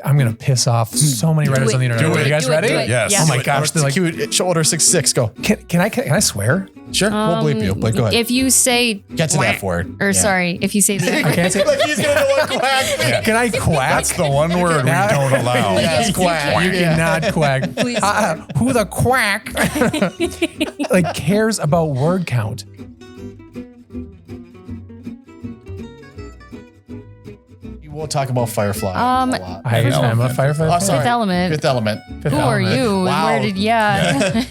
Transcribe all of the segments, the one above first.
I'm gonna piss off so many writers on the internet. Are you guys ready? Yes. Oh my gosh. They're like, cute. Order 66. Go. Can I swear? Sure. We'll bleep you, but go ahead. If you say Get to the F word. Or sorry, if you say the I can't say. Like he's gonna know what quack. Yeah. Can I quack? That's the one word we don't allow. Yes, quack. You cannot quack. Please. Who the quack like cares about word count? We'll talk about Firefly a lot. I'm a Firefly. Oh, sorry. Fifth Element. Fifth Element. Fifth Who are Element. you? Wow. Where did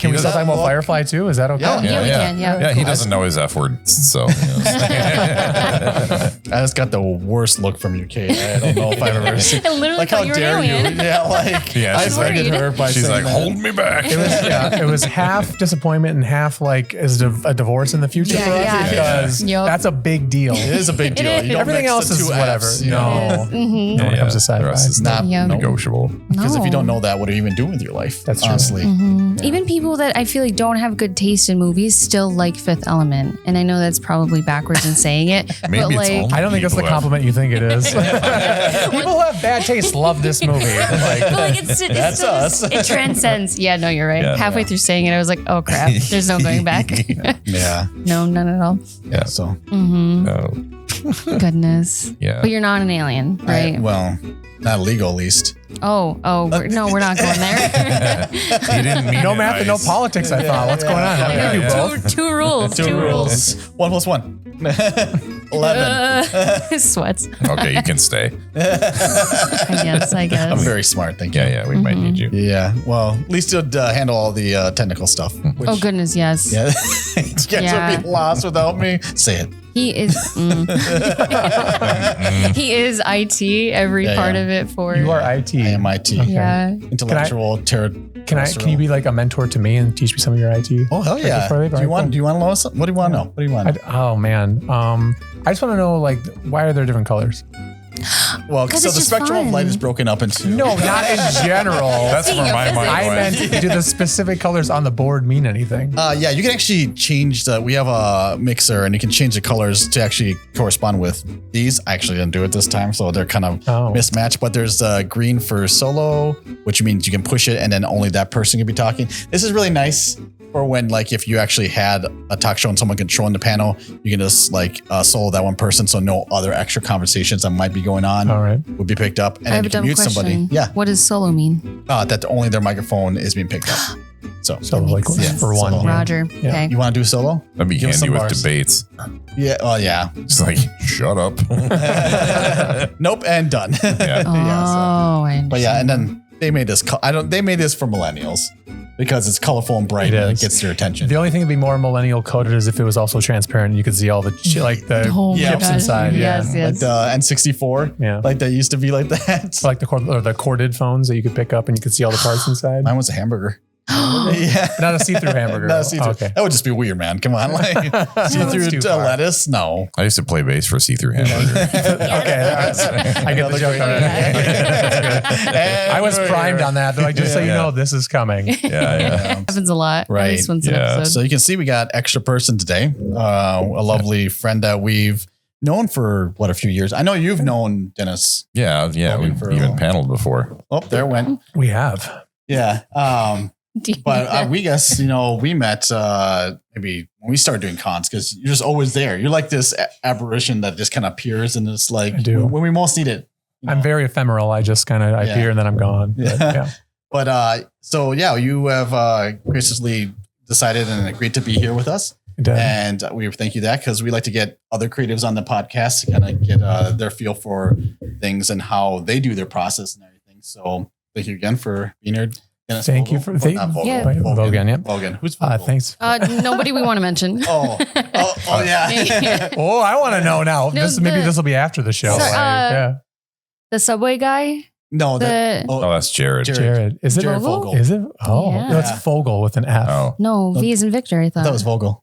Can we start talking about Firefly too? Is that okay? Yeah. Yeah, we can. Yeah. Yeah, he doesn't know his F word, so. I just got the worst look from you, Kate. I don't know if I've ever seen. I literally Like, thought how you were an dare you? alien. Yeah, like Yeah, I she's offended her by She's saying like, that. hold me back. It was half disappointment and half like is a divorce in the future Yeah, for us yeah. because Yep. that's a big deal. It is a big deal. is. You don't Everything mix else the is two whatever. Fs, you know? No, when it comes to the rest sci-fi. is Not Yeah. negotiable. Because if you don't No. know that, what are you even doing with your life? That's true. honestly. Even people that I feel like don't have good taste in movies still like Fifth Element. And I know that's probably backwards in saying it. Maybe but it's like, only I don't think that's the people have- compliment you think it is. People who have bad taste love this movie. Like, but like it's That's still us. it transcends. Yeah, no, you're right. Yeah. Halfway through saying it, I was like, oh crap, there's no going back. Yeah. No, none at all. Yeah. So, No. Goodness. Yeah. But you're not an alien, right? well, not illegal, at least. Oh, we're not going there. He didn't mean no it math and no nice. politics, I thought. What's going on? Yeah, You yeah. both. Two rules. Two rules. 1 + 1. 11. Sweats. Okay, you can stay. I guess. I'm very smart, thank you. Yeah, we might need you. Yeah. Well, at least you'll handle all the technical stuff. Which, Oh goodness, yes. Yeah. You guys Yeah. would be lost without me. Say it. He is. He is IT. Every Yeah, part yeah. of it for. You are IT. I am IT. Yeah. Intellectual terror. Can you be like a mentor to me and teach me some of your IT? Oh hell yeah! before I leave, Do you alright, want? Do you want to know? What do you want to know? What do you want? Oh man. I just want to know like why are there different colors? Well, 'Cause so it's the just spectrum of fun. light is broken up into. No, not in general. That's where my mind I went. meant, do the specific colors on the board mean anything? Yeah, you can actually change we have a mixer and you can change the colors to actually correspond with these. I actually didn't do it this time, so they're kind of mismatched. But there's green for solo, which means you can push it and then only that person can be talking. This is really nice for when, like, if you actually had a talk show and someone controlling the panel, you can just like solo that one person, so no other extra conversations that might be going on All right. would be picked up, and I then have you a can dumb mute question. somebody. Yeah, What does solo mean? that only their microphone is being picked up. So Like sense. for one. Solo. yeah. Roger. Yeah. Okay. you want to do solo? That'd be Give us handy some with bars. debates. Yeah. Oh yeah. It's like, shut up. Nope, and done. Yeah. Oh, I But yeah, and then they made this. They made this for millennials because it's colorful and bright It and it is. gets their attention. The only thing that'd be more millennial coded is if it was also transparent and you could see all the like the Oh my chips gosh. inside. Yes, Yeah. Like the N64. Yeah. Like they used to be like that. So like the corded phones that you could pick up and you could see all the parts inside. Mine was a hamburger. Yeah. Not a see-through hamburger. Not a see-through. Oh, okay. That would just be weird, man. Come on. Like see-through too far. lettuce? No. I used to play bass for see-through hamburger. Okay. I get the joke already. I was primed on that. They're like, just so you know, this is coming. Yeah. happens a lot. Right. At least once an Yeah. episode. So you can see we got extra person today. A lovely friend that we've known for a few years. I know you've known Dennis. Yeah. Logan We've for a even while. paneled before. Oh, there it went. We have. Yeah. But we guess, we met maybe when we started doing cons because you're just always there. You're like this apparition that just kind of appears and it's like I do. when we most need it. I'm very ephemeral. I just kind of I appear and then I'm gone. Yeah. But, yeah. But so yeah, you have graciously decided and agreed to be here with us. And we thank you that because we like to get other creatives on the podcast to kind of get their feel for things and how they do their process and everything. So thank you again for being here. Dennis Thank you Vogel. for Not Vogel. Yeah. Vogen, yeah. Vogen. Who's Vogel? Thanks. Nobody we want to mention. Oh, yeah. Oh, I want to know now. No, Maybe the- this will be after the show. Sorry, yeah. The subway guy. No, Oh, that's Jared. Jared. Is it Jared Vogel? Vogel. Is it? Oh, Yeah. no, it's Vogel with an F. Oh. No, V is in Victor. I thought. That was Vogel.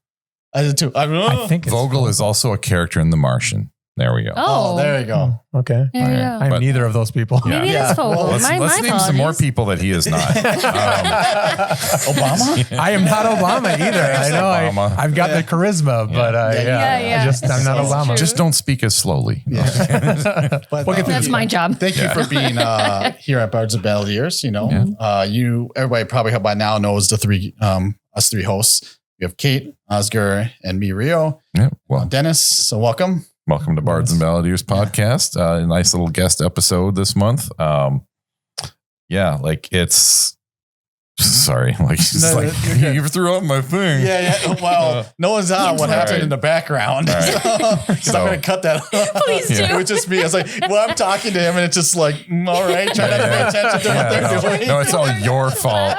I did too. I think it's Vogel is also a character in The Martian. There we go. Oh, there you go. Okay. There you go. I'm But- neither of those people. Yeah. Maybe Yeah. it's Vogel. Let's my name some more apologies. people that he is not. Obama? I am not Obama either. I know Obama. I've got the charisma, but Yeah. I'm not That's Obama. true. Just don't speak as slowly. But That's my job. Thank you for being here at Bards and Balladeers. You know, everybody probably by now knows the three us three hosts. We have Kate, Oscar, and me, Rio. Yeah. Well, Dennis. So welcome. welcome to Bards and Balladeers podcast. A nice little guest episode this month. Like it's sorry, like, it's No, like you're good. you threw up my thing. Yeah. Well, no one's on what happened in the background. All right. So I'm going to cut that. Please do. It was just me. I was like, well, I'm talking to him, and it's just like, all right, try not to pay attention to what they're doing. No, it's all your fault.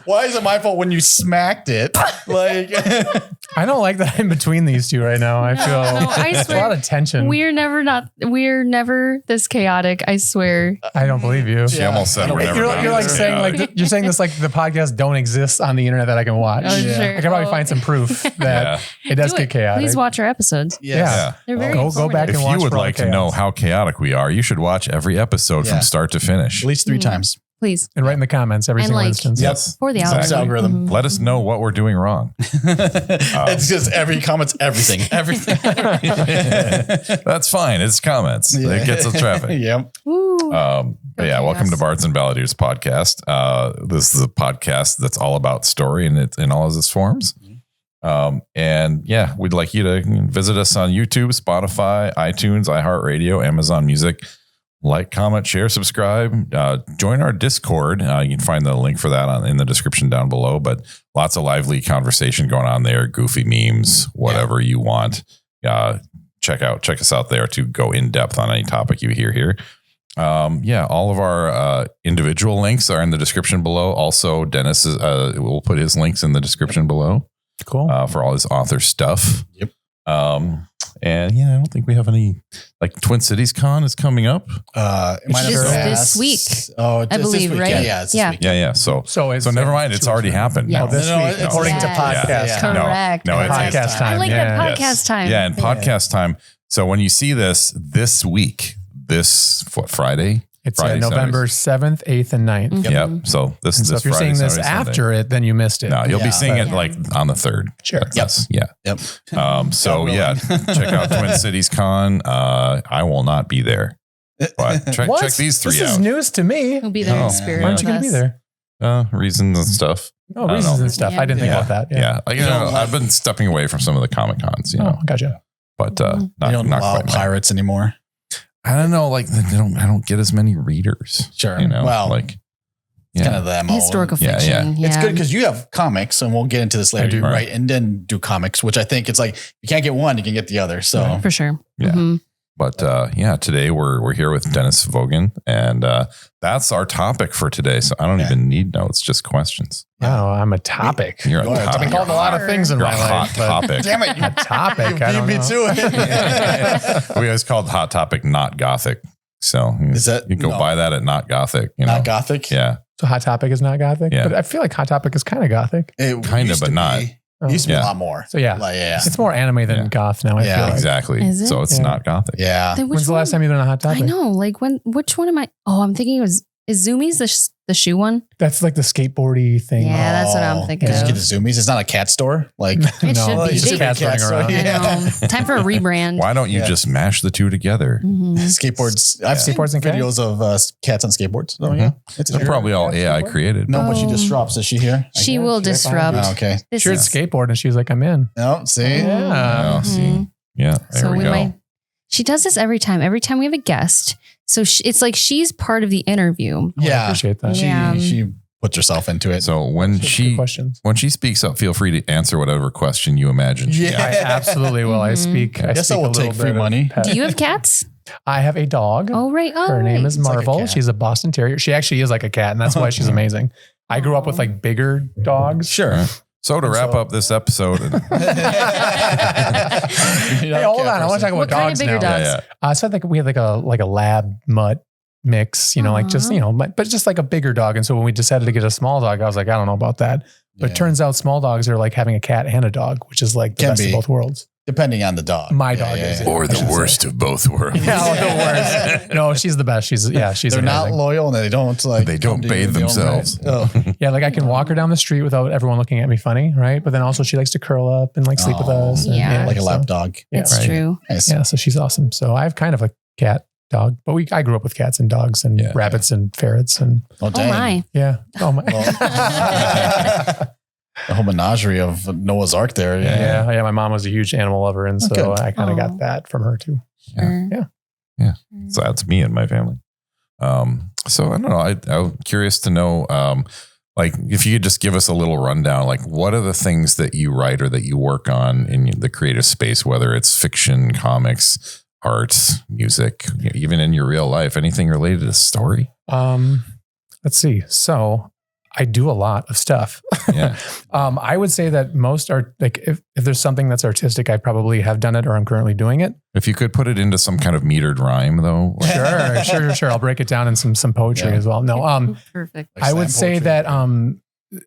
Why is it my fault when you smacked it? Like, I don't like that I'm between these two right now. I feel I there's a lot of tension. We're never this chaotic. I swear. I don't believe you. She almost said we're never You're done. like saying you're saying this like the podcast don't exist on the internet that I can watch. Oh, Yeah. sure. I can probably find some proof that it does Do get it. chaotic. Please watch our episodes. Yeah. They're very Go back informative. and If watch you would for all like the to know chaos. how chaotic we are, you should watch every episode Yeah. from start to finish. at least 3 times. Please. And write in the comments every And single like- instance. Yes. For the Exactly. Algorithm. Mhm. Let us know what we're doing wrong. It's just every comment's everything. Everything. That's fine. It's comments. It gets the traffic. Yep. Woo. But yeah, Okay, welcome to yes. Bards and Balladeers podcast. This is a podcast that's all about story and it's in all of its forms. And yeah, we'd like you to visit us on YouTube, Spotify, iTunes, iHeartRadio, Amazon Music. Like, comment, share, subscribe. Join our Discord. You can find the link for that in the description down below. But lots of lively conversation going on there. Goofy memes, whatever you want. Check us out there to go in depth on any topic you hear here. All of our individual links are in the description below. Also, Dennis will put his links in the description below Cool. for all his author stuff. Yep. And I don't think we have any, like, Twin Cities Con is coming up. This week. Oh, I believe, right? Yeah, it's this Yeah. week. Yeah. So never mind. It's already happened. Yeah. Oh, this No, week, it's- according to Yes. podcast. Yeah. time. Correct. No, it's Podcast time. I like yeah. that podcast time. Yeah, and podcast time. So when you see this week, Friday? It's Friday, November 7th, 8th, and 9th. Mhm. Yep. So this And is so if you're Friday, seeing this Saturday, Sunday. after it, then you missed it. No, you'll be Yeah. seeing it Yeah. like on the 3rd. Sure. That's, yeah. Yep. So Not yeah, check out Twin Cities Con. I will not be there, but check these 3 This out. is news to me. We'll be there Oh. in spirit. Why aren't you with going to be us. there? Reasons and stuff. Oh, don't reasons know. and stuff. Yeah. I didn't think about that. Yeah. Like, I've been stepping away from some of the Comic Cons, Oh, gotcha. but They not don't allow quite. pirates anymore. I don't know. Like, I don't get as many readers. Sure. Well, Like, yeah. kind of the MO. Historical Yeah, fiction. Yeah. It's good because you have comics, and we'll get into this later. I do. You Right. write and then do comics, which I think it's like you can't get one, you can get the other. So For sure. Yeah. Mhm. But today we're here with Dennis Vogen, and that's our topic for today. So I don't even need notes, just questions. Wow, I'm a topic. You're You are a a I've topic. been called a lot of things in You're a my hot life. but topic. damn it, A topic. I you don't beat me know. to it. We always called Hot Topic not Gothic. So Is that- you go no. buy that at Not Gothic? You know? Not gothic. Yeah, So Hot Topic is not gothic? Yeah. But I feel like Hot Topic is kind of gothic. It Kinda, used but to not. be- Oh. It used to be Yeah. a lot more. So yeah. Like, yeah. It's more anime than Yeah. goth now, I Yeah. feel like. exactly. Is it? So it's Yeah. not Gothic. Yeah. Then which When's the last one? time you've done a Hot I Topic? know. Like which one am I? Oh, I'm thinking it was, is Zoomies the shoe one? That's like the skateboardy thing. Yeah, that's what I'm Oh, thinking you just of. get the zoomies. It's not a cat store. Like It no, should be. it's just They- cats running Cats, around. yeah. I know. Time for a rebrand. Why don't you Yeah. just mash the two together? Mhm. skateboards. I've seen Skateboards and cats? videos of cats on skateboards. Oh Mhm. yeah, it's They're probably all AI created. No, but she Oh. disrupts. Is she here? She will check on disrupt. Oh, okay. This She heard is- skateboard and she was like, I'm in. No, see. Yeah. Oh, see. Mhm. Yeah, there So we we go. might. She does this every time. Every time we have a guest, so it's like she's part of the interview. Oh, I Yeah. appreciate that. Yeah. She puts herself into it. So when Good she questions. speaks up, feel free to answer whatever question you imagine. She Yeah. has. I absolutely will. I Mhm. speak. I guess speak I will a little take free bit of money. pet. Do you have cats? I have a dog. Oh right. Oh, Her name right. is It's like a Marvel. cat. She's a Boston Terrier. She actually is like a cat, and that's why she's amazing. I grew up with like bigger dogs. Sure. So to And wrap so- up this episode, Hey, hold on. I want to talk about What kind of dogs bigger now. dogs? So I think we had like a lab mutt mix, like just, Aw. but just like a bigger dog. And so when we decided to get a small dog, I was like, I don't know about that. But it turns out small dogs are like having a cat and a dog, which is like the Can best be. of both worlds. Depending on the dog. My dog is. Or the worst of both worlds. Yeah, the worst. No, she's the best. She's They're amazing. not loyal and they don't bathe themselves. Yeah, like I can walk her down the street without everyone looking at me funny, right? But then also she likes to curl up and like sleep with us. And, Yeah. Like a lap dog. Yeah, It's true. Nice. Yeah, so she's awesome. So I have kind of a cat dog, but I grew up with cats and dogs and rabbits and ferrets and Oh, dang. my. yeah. Oh my. The whole menagerie of Noah's Ark there. Yeah. My mom was a huge animal lover, and so Good. I kind of got that from her too. Sure. Yeah. So that's me and my family. So I don't know. I'm curious to know, like, if you could just give us a little rundown, like, what are the things that you write or that you work on in the creative space, whether it's fiction, comics, arts, music, even in your real life, anything related to story? Let's see. So I do a lot of stuff. Yeah. I would say that most are like, if there's something that's artistic, I probably have done it or I'm currently doing it. If you could put it into some kind of metered rhyme, though. Sure. I'll break it down in some poetry as well. No, Perfect. Like I would slam say poetry. that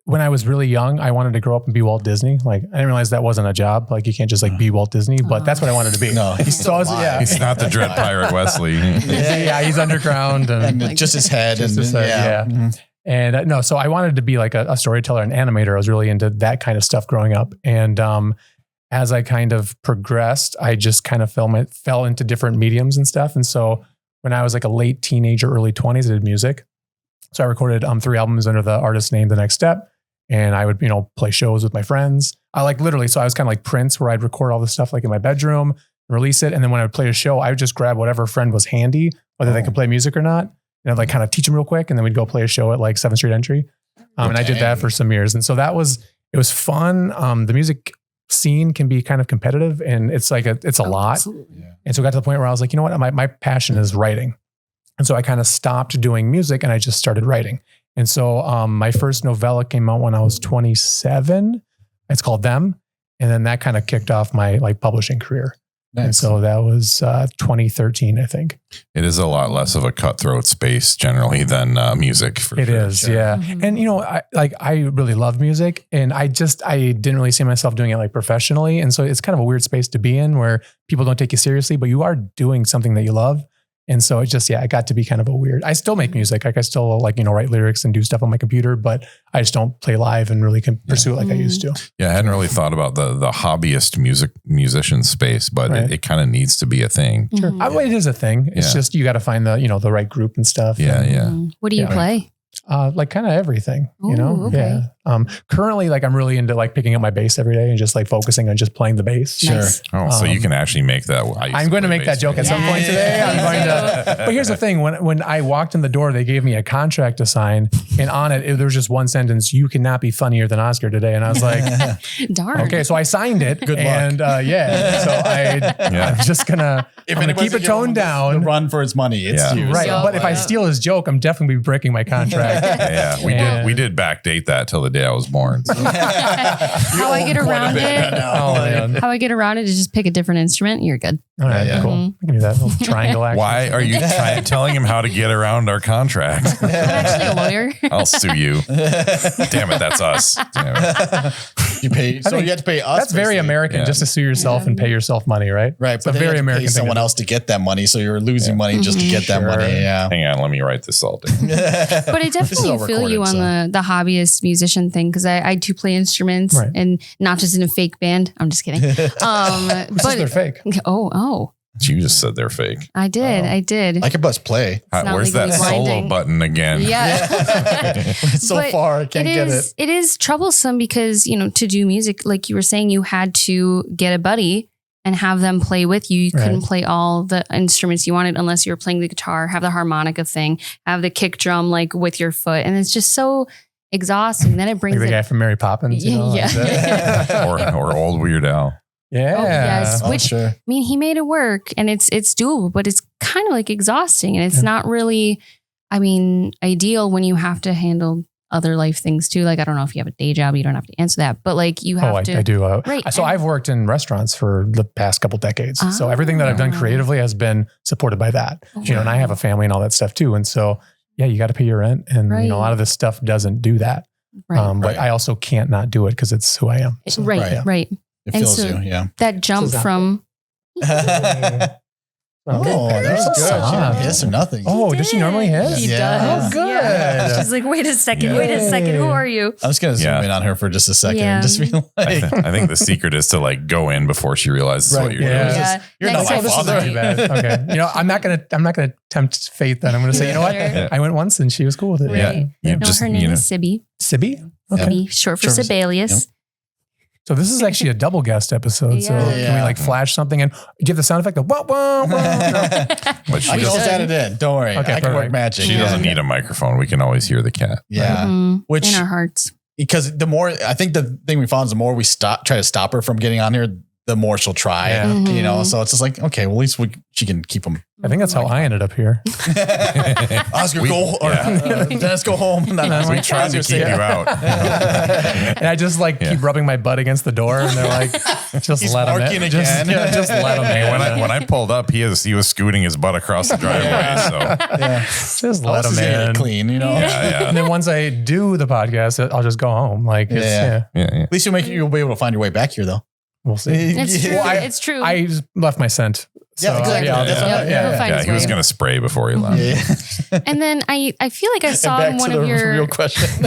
when I was really young, I wanted to grow up and be Walt Disney. Like I didn't realize that wasn't a job. Like you can't just like be Walt Disney, but that's what I wanted to be. No, he's still alive. He's not the Dread Pirate Wesley. He's underground and And just his head. Just and his head, yeah. Mhm. And no, so I wanted to be like a storyteller and animator. I was really into that kind of stuff growing up. And as I kind of progressed, I just kind of fell into different mediums and stuff. And so when I was like a late teenager, early 20s, I did music. So I recorded 3 albums under the artist name The Next Step. And I would, play shows with my friends. I like literally, so I was kind of like Prince, where I'd record all this stuff like in my bedroom, release it. And then when I would play a show, I would just grab whatever friend was handy, whether they could play music or not. And I'd like kind of teach them real quick. And then we'd go play a show at like 7th Street Entry. And I did that for some years. And so it was fun. The music scene can be kind of competitive and it's like it's a lot. Absolutely. Yeah. And so it got to the point where I was like, you know what, my passion is writing. And so I kind of stopped doing music and I just started writing. And so my first novella came out when I was 27. It's called Them. And then that kind of kicked off my like publishing career. Nice. And so that was 2013, I think. It is a lot less of a cutthroat space generally than music. It is, yeah. And I really love music, and I didn't really see myself doing it like professionally, and so it's kind of a weird space to be in where people don't take you seriously, but you are doing something that you love. And so it just, it got to be kind of a weird, I still make music. Like I still write lyrics and do stuff on my computer, but I just don't play live and really pursue it like I used to. Yeah. I hadn't really thought about the hobbyist musician space, but it kind of needs to be a thing. Sure. It is a thing. It's just, you got to find the right group and stuff. Yeah. And, Yeah. What do you play? like kind of everything, Okay. Yeah. Currently, like I'm really into like picking up my bass every day and just like focusing on just playing the bass. Nice. Oh, so you can actually make that. I'm going to make that joke at some point today. I'm going to. But here's the thing: when I walked in the door, they gave me a contract to sign, and on it there was just one sentence: "You cannot be funnier than Oscar today." And I was like, Darn. "Okay." So I signed it. Good luck. And so I'm just gonna keep it toned down. Run for its money. It's you. Right. So, But if I steal his joke, I'm definitely breaking my contract. Yeah, we did backdate that till the day I was born. So. How I get around it? Oh man. How I get around it is just pick a different instrument. You're good. All right. Yeah. Cool. I can do that little triangle action. Why are you telling him how to get around our contract? I'm actually a lawyer. I'll sue you. Damn it, that's us. Damn it. You pay. So you have to pay us. That's very basically. American, Yeah. just to sue yourself and pay yourself money, right? Right. It's a But very very American pay thing. someone else to get that money. So you're losing money just to get that Sure. money. Yeah. Hang on, let me write this all down. But I definitely all feel you recorded, on the hobbyist musician thing because I do play instruments Right. and not just in a fake band. I'm just kidding. Who says But they're fake? oh, You just said they're fake. I did. I did. I could bust play. not Where's that legally solo binding. button again? Yeah. So But far, I can't get it. It is troublesome because, to do music, like you were saying, you had to get a buddy and have them play with you. You couldn't Right. play all the instruments you wanted unless you were playing the guitar, have the harmonica thing, have the kick drum like with your foot. And it's just so exhausting. Then it brings Like the it. guy from Mary Poppins. You know, Yeah. like that. or old Weird Al. Yeah. Oh, yes. Oh, Which, sure. I mean, he made it work and it's doable, but it's kind of like exhausting and it's not really, ideal when you have to handle other life things too. Like, I don't know if you have a day job, you don't have to answer that, but like you have to. I do. Right. So I've worked in restaurants for the past couple decades. So everything that I've done creatively has been supported by that. And I have a family and all that stuff too. And so, yeah, you got to pay your rent. And Right. a lot of this stuff doesn't do that. Right. But I also can't not do it because it's who I am. So, Right. It And fills so- you. Yeah. That jump This is from Oh, that was good. She didn't Soft. hiss or nothing. Oh, does she normally hit? She Yeah. does. Oh, good. Yeah. She's like, wait a second, wait a second. Who are you? I'm just gonna zoom Yeah. in on her for just a second Yeah. and just be like, I think the secret is to like go in before she realizes what Right, you're yeah. doing. Yeah. You're Next not my time father. she's Too like- bad. Okay. You know, I'm not gonna tempt fate. Then I'm gonna say, you know what? Yeah. I went once and she was cool with it. Right. Yeah. You No, just, her name you know, is Sibby. Sibby. Okay. Sibby, short for Short for- Sibelius. So this is actually a double guest episode. So Yeah. can we Yeah. like flash something and do you have the sound effect of wah, wah, wah? but she I can always doesn't, add it in. Don't worry. Okay, I can work perfect. magic. she Yeah. doesn't need a microphone. We can always hear the cat. Yeah. Mhm. Which- in our hearts. Because the more, I think the thing we found is the more we try to stop her from getting on here, the more she'll try. Yeah. Mhm. You know, so it's just like, okay, well, at least she can keep them. I think that's how I ended up here. Oscar, We- go or yeah. Dennis, go home. We tried to keep you out. And I just like keep rubbing my butt against the door and they're like, just He's let him barking in. again. Just let him Hey, in. when I pulled up, he was scooting his butt across the driveway. So Yeah. just let Unless him he's getting in. it clean, you know. yeah. And then once I do the podcast, I'll just go home. Like, it's, Yeah. yeah, Yeah. At least you'll be able to find your way back here, though. we'll see. It's true. Well, It's true. I just left my scent. Yeah, exactly. I'll That's just- what- Yep, he'll find Yeah, his he was way. going to spray before he left. Yeah. And then I feel like I saw And in back one to of the your real question.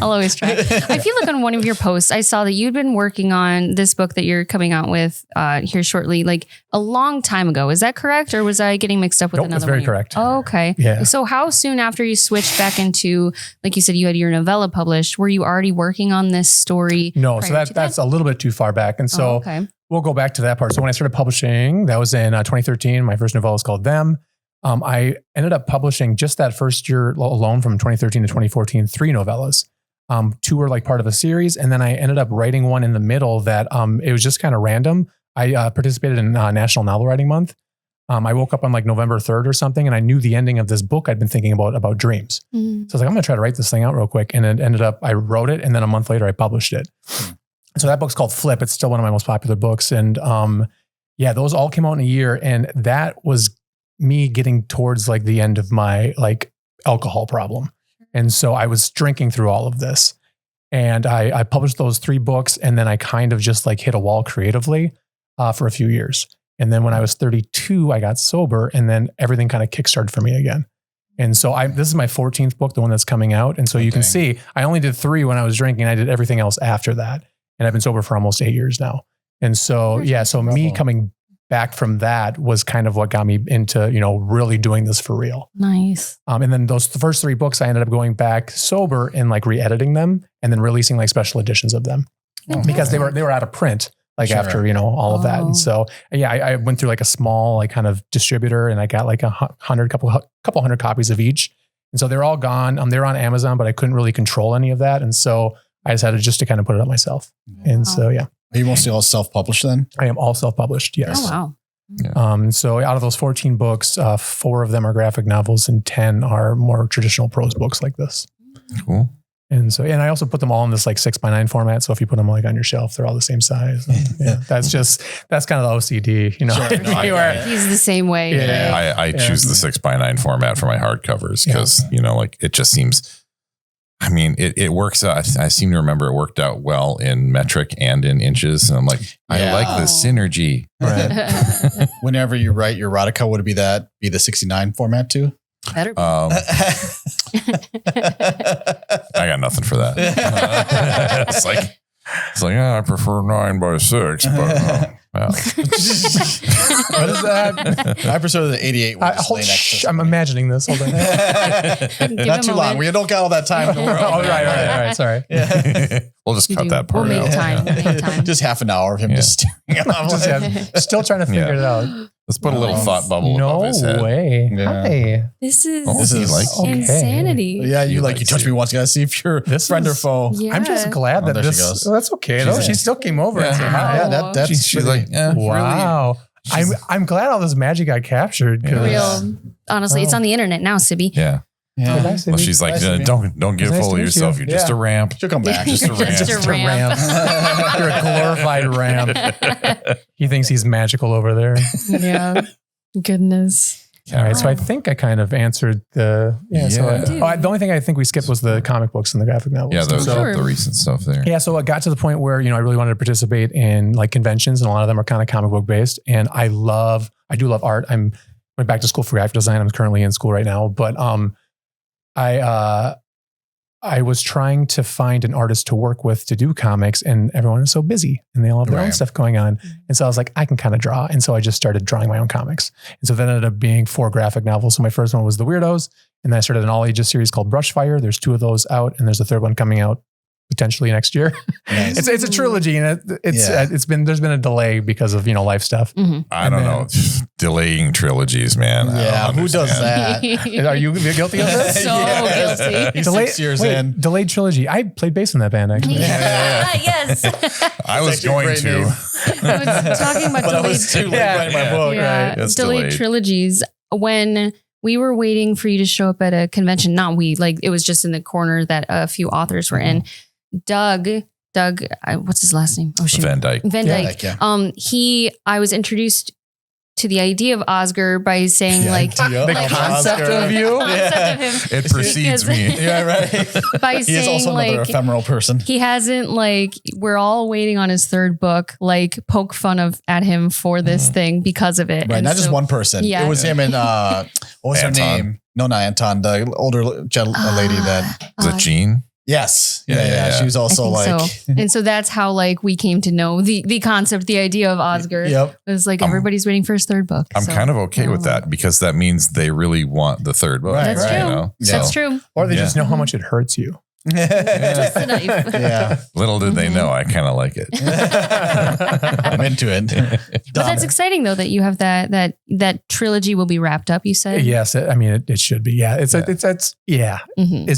I'll always try. I feel like on one of your posts, I saw that you'd been working on this book that you're coming out with here shortly, like a long time ago. Is that correct? Or was I getting mixed up with Nope, another that's very one? correct. Oh, okay. Yeah. So how soon after you switched back into, like you said, you had your novella published, were you already working on this story? No, so prior to that's a little bit too far back. And so Oh, okay. we'll go back to that part. So when I started publishing, that was in 2013. My first novella was called Them. I ended up publishing just that first year alone from 2013 to 2014, 3 novellas. 2 were like part of a series. And then I ended up writing one in the middle that it was just kind of random. I participated in National Novel Writing Month. I woke up on like November 3rd or something, and I knew the ending of this book I'd been thinking about dreams. Mhm. So I was like, I'm going to try to write this thing out real quick. And it ended up, I wrote it. And then a month later, I published it. So that book's called Flip. It's still one of my most popular books. And yeah, those all came out in a year. And that was me getting towards like the end of my like alcohol problem. And so I was drinking through all of this. And I published those 3 books. And then I kind of just like hit a wall creatively for a few years. And then when I was 32, I got sober, and then everything kind of kickstarted for me again. And so this is my 14th book, the one that's coming out. And so you can see I only did 3 when I was drinking. I did everything else after that. And I've been sober for almost 8 years now. And so, yeah, so me coming back from that was kind of what got me into, really doing this for real. Nice. And then the first 3 books, I ended up going back sober and like re-editing them and then releasing like special editions of them because they were out of print. Like Sure. after, all of that. Oh. And so, yeah, I went through like a small, like kind of distributor, and I got like couple hundred copies of each. And so they're all gone. They're on Amazon, but I couldn't really control any of that. And so I decided just to kind of put it up myself. And so, yeah, Are you mostly all self-published then? I am all self-published. Yes. Oh, wow. So out of those 14 books, 4 of them are graphic novels and 10 are more traditional prose books like this. Cool. And so, and I also put them all in this like 6x9 format. So if you put them like on your shelf, they're all the same size. And, yeah, that's kind of the OCD, Sure. No, I get it. He's the same way. Yeah. I choose the 6x9 format for my hardcovers because, like it just seems, I mean, it works out. I seem to remember it worked out well in metric and in inches. And I'm like, I like the synergy. Right. Whenever you write your erotica, would it be the 69 format too? Better be. I got nothing for that. It's like, I prefer 9x6, but well. What is that? I prefer the 88. I'm imagining this. Hold on. Give Not him too a long. moment. We don't got all that time in the world. Oh, right. Sorry. We'll just cut that We'll part make out. time. We'll make time. Just half an hour of him just staring off. Just, still trying to figure it out. Let's put a little thought bubble No above his head. way. Yeah. Hi. This is Oh, This is Okay. insanity. Yeah, you You touch me once. Gotta see if you're This friend or is- foe. Yeah. I'm just glad Oh, that there she this. goes. Oh, that's okay though. She's She in. still came over and said hi. Yeah, that's She's like, Wow. I'm glad all this magic got captured. 'Cause- Real. Honestly, it's on the internet now, Sibby. Yeah. Yeah. Nice to Well, meet she's like, Nice to meet don't get Nice full to of meet yourself. you. You're just Yeah. a ramp. She'll come back. Just a ramp. Just a ramp. You're a glorified ramp. He thinks he's magical over there. Yeah. Goodness. All right, so I think I kind of answered the the only thing I think we skipped was the comic books and the graphic novels. Yeah, the recent stuff there. Yeah, so it got to the point where I really wanted to participate in like conventions, and a lot of them are kind of comic book based. And I do love art. Went back to school for graphic design. I'm currently in school right now, but I was trying to find an artist to work with to do comics, and everyone is so busy and they all have their own stuff going on. And so I was like, I can kind of draw. And so I just started drawing my own comics. And so that ended up being 4 graphic novels. So my first one was The Weirdos. And then I started an all ages series called Brushfire. There's 2 of those out, and there's a 3rd one coming out potentially next year. Nice. It's a trilogy, and there's been a delay because of life stuff. Mm-hmm. I don't know, delaying trilogies, man. Yeah, who does that? Are you guilty of this? So guilty. He's 6 years in. Delayed trilogy. I played bass in that band actually. Yes. I was going to. I was talking about but I was too late writing my book. Yeah, Right? delayed trilogies. When we were waiting for you to show up at a convention, not we, like it was just in the corner that a few authors were in. Doug, what's his last name? Oh, shoot. Van Dyke. Yeah. I was introduced to the idea of Oscar by saying the concept of you. It precedes me. Yeah, right. By He is saying also another ephemeral person. he hasn't we're all waiting on his 3rd book, poke fun at him for this thing because of it. Right, and not just one person. Yeah. It was him and what was her name? No, not Anton, the older lady that. Is it Jean? Yes. Yeah. She was also and so that's how we came to know the concept, the idea of Oscar. Yep. It was everybody's waiting for his 3rd book. I'm kind of okay with that because that means they really want the 3rd book. Right, That's true. That's true. Or they just know how much it hurts you. Just the knife. Yeah. Little did they know, I kind of like it. I'm into it. But that's exciting though that you have that trilogy will be wrapped up. You said yes. It should be. Yeah. It's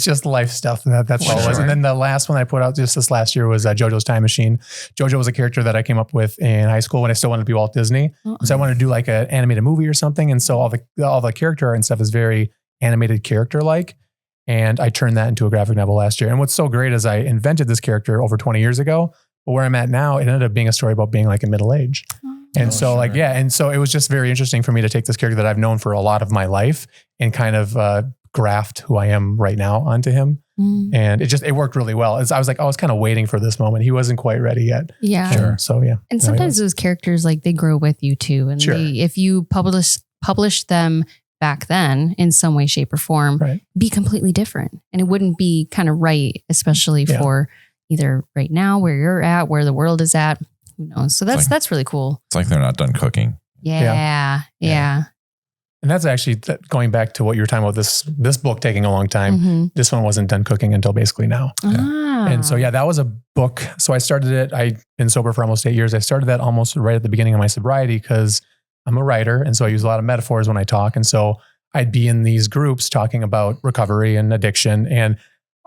just life stuff. That's what it was. And then the last one I put out just this last year was JoJo's Time Machine. JoJo was a character that I came up with in high school when I still wanted to be Walt Disney. So I wanted to do like an animated movie or something. And so all the character art and stuff is very animated character like. And I turned that into a graphic novel last year. And what's so great is I invented this character over 20 years ago. But where I'm at now, it ended up being a story about being in middle age. And so and so it was just very interesting for me to take this character that I've known for a lot of my life and kind of graft who I am right now onto him. And it worked really well. I was kind of waiting for this moment. He wasn't quite ready yet. Yeah. Sure. So yeah. And sometimes those characters they grow with you too. And if you publish them back then in some way, shape or form, be completely different. And it wouldn't be kind of right, especially for either right now where you're at, where the world is at, who knows? So that's really cool. It's like they're not done cooking. Yeah. And that's actually going back to what you were talking about, this book taking a long time. Mm-hmm. This one wasn't done cooking until basically now. And so, that was a book. So I started it. I've been sober for almost 8 years. I started that almost right at the beginning of my sobriety because I'm a writer. And so I use a lot of metaphors when I talk. And so I'd be in these groups talking about recovery and addiction and,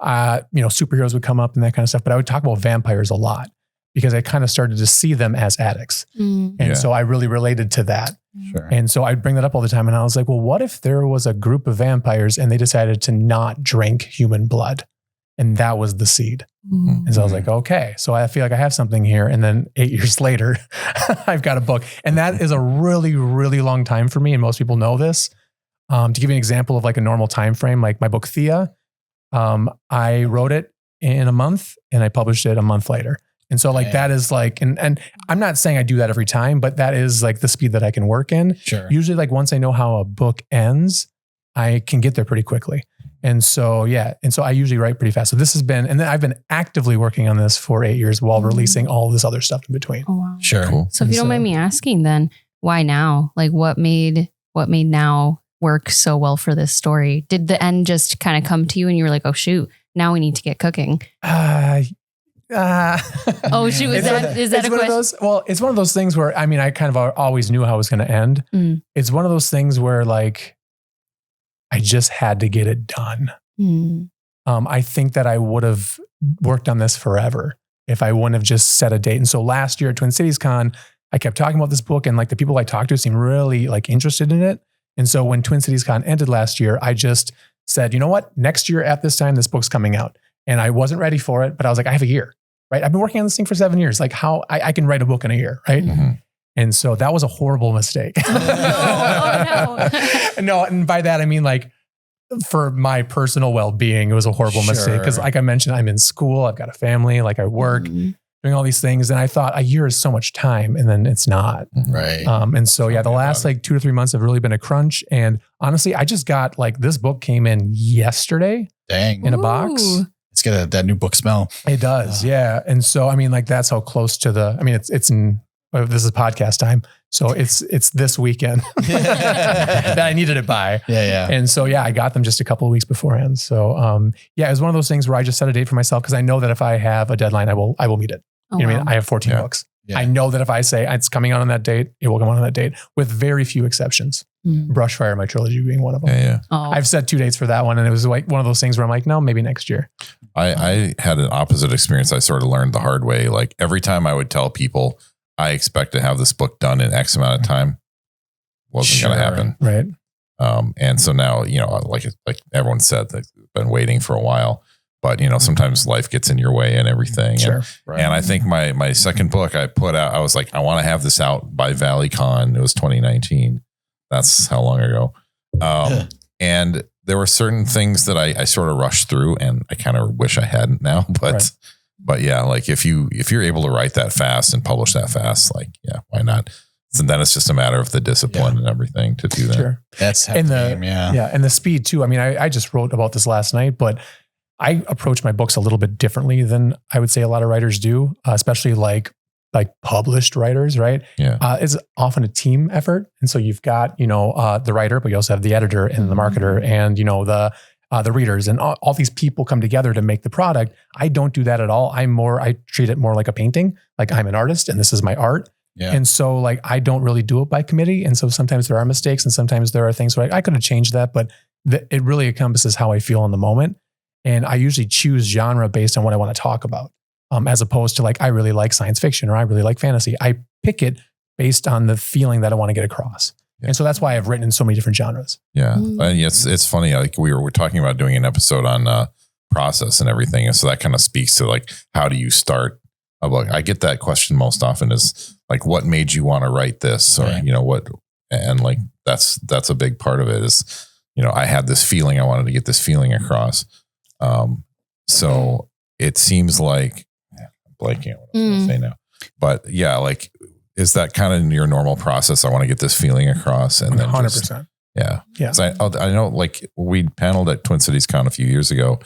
superheroes would come up and that kind of stuff. But I would talk about vampires a lot because I kind of started to see them as addicts. And so I really related to that. Sure. And so I'd bring that up all the time. And I was like, well, what if there was a group of vampires and they decided to not drink human blood? And that was the seed. And so I was like, okay, so I feel like I have something here. And then 8 years later, I've got a book. And that is a really, really long time for me. And most people know this. To give you an example of a normal time frame, like my book, Thea, I wrote it in a month and I published it a month later. And so that is and I'm not saying I do that every time, but that is the speed that I can work in. Sure. Usually once I know how a book ends, I can get there pretty quickly. And so, I usually write pretty fast. So this has been, and then I've been actively working on this for 8 years while releasing all this other stuff in between. Oh, wow. Sure. Cool. So if you don't mind me asking then, why now? What made now work so well for this story? Did the end just kind of come to you and you were like, oh shoot, now we need to get cooking? Oh shoot, is that a question? It's one of those things where, I kind of always knew how it was going to end. It's one of those things where I just had to get it done. I think that I would have worked on this forever if I wouldn't have just set a date. And so last year at Twin Cities Con, I kept talking about this book and the people I talked to seemed really interested in it. And so when Twin Cities Con ended last year, I just said, you know what? Next year at this time, this book's coming out. And I wasn't ready for it, but I was like, I have a year, right? I've been working on this thing for 7 years. How I can write a book in a year, right? And so that was a horrible mistake. No. No, and by that, I mean, like, for my personal well-being, it was a horrible mistake. Because like I mentioned, I'm in school, I've got a family, like I work, doing all these things. And I thought a year is so much time, and then it's not. Right. And so, yeah, the last like 2 to 3 months have really been a crunch. And honestly, I just got like, this book came in yesterday. Dang. In a box. It's got that new book smell. It does. Yeah. And so, I mean, like, that's how close to this is podcast time. So it's this weekend that I needed it by. Yeah. And so, yeah, I got them just a couple of weeks beforehand. So, yeah, it was one of those things where I just set a date for myself, because I know that if I have a deadline, I will meet it. Oh, you know what I mean? I have 14 books. Yeah. I know that if I say it's coming out on that date, it will come out on that date, with very few exceptions. Brushfire, my trilogy, being one of them. Yeah. Oh. I've set 2 dates for that one, and it was like one of those things where I'm like, no, maybe next year. I had an opposite experience. I sort of learned the hard way. Like, every time I would tell people I expect to have this book done in X amount of time, wasn't going to happen. Right. And so now, like everyone said, they've been waiting for a while, but sometimes life gets in your way and everything. Sure. And I think my second book I put out, I was like, I want to have this out by ValleyCon. It was 2019. That's how long ago. And there were certain things that I sort of rushed through, and I kind of wish I hadn't now, but yeah, like if you're able to write that fast and publish that fast, like, yeah, why not? So then it's just a matter of the discipline and everything to do that. Sure. That's and and the speed too. I mean, I just wrote about this last night, but I approach my books a little bit differently than I would say a lot of writers do, especially like published writers, right? Yeah. It's often a team effort. And so you've got, the writer, but you also have the editor and the marketer and, the readers, and all these people come together to make the product. I don't do that at all. I treat it more like a painting. Like, I'm an artist and this is my art. Yeah. And so, like, I don't really do it by committee. And so sometimes there are mistakes, and sometimes there are things where I could have changed that, but it really encompasses how I feel in the moment. And I usually choose genre based on what I want to talk about, as opposed to like, I really like science fiction or I really like fantasy. I pick it based on the feeling that I want to get across. Yeah. And so that's why I've written in so many different genres. Yeah. And it's funny. Like, we're talking about doing an episode on process and everything. And so that kind of speaks to like, how do you start a book? I get that question most often, is like, what made you want to write this? Or, what, and like, that's a big part of it is, I had this feeling, I wanted to get this feeling across. So it seems like, I'm blanking on what I'm going to say now, but yeah, like, is that kind of your normal process? I want to get this feeling across, and then 100%. Yeah. I know, like, we paneled at Twin Cities Con a few years ago,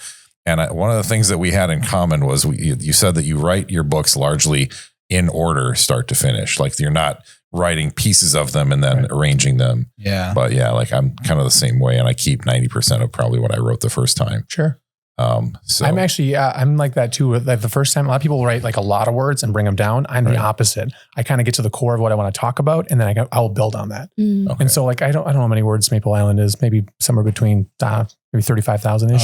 and one of the things that we had in common was you said that you write your books largely in order, start to finish. Like, you're not writing pieces of them and then arranging them. Yeah. But yeah, like, I'm kind of the same way, and I keep 90% of probably what I wrote the first time. Sure. So I'm actually, I'm like that too. Like, the first time, a lot of people write like a lot of words and bring them down. I'm the opposite. I kind of get to the core of what I want to talk about, and then I will build on that. Okay. And so, like, I don't know how many words Maple Island is. Maybe somewhere between maybe 35,000 ish,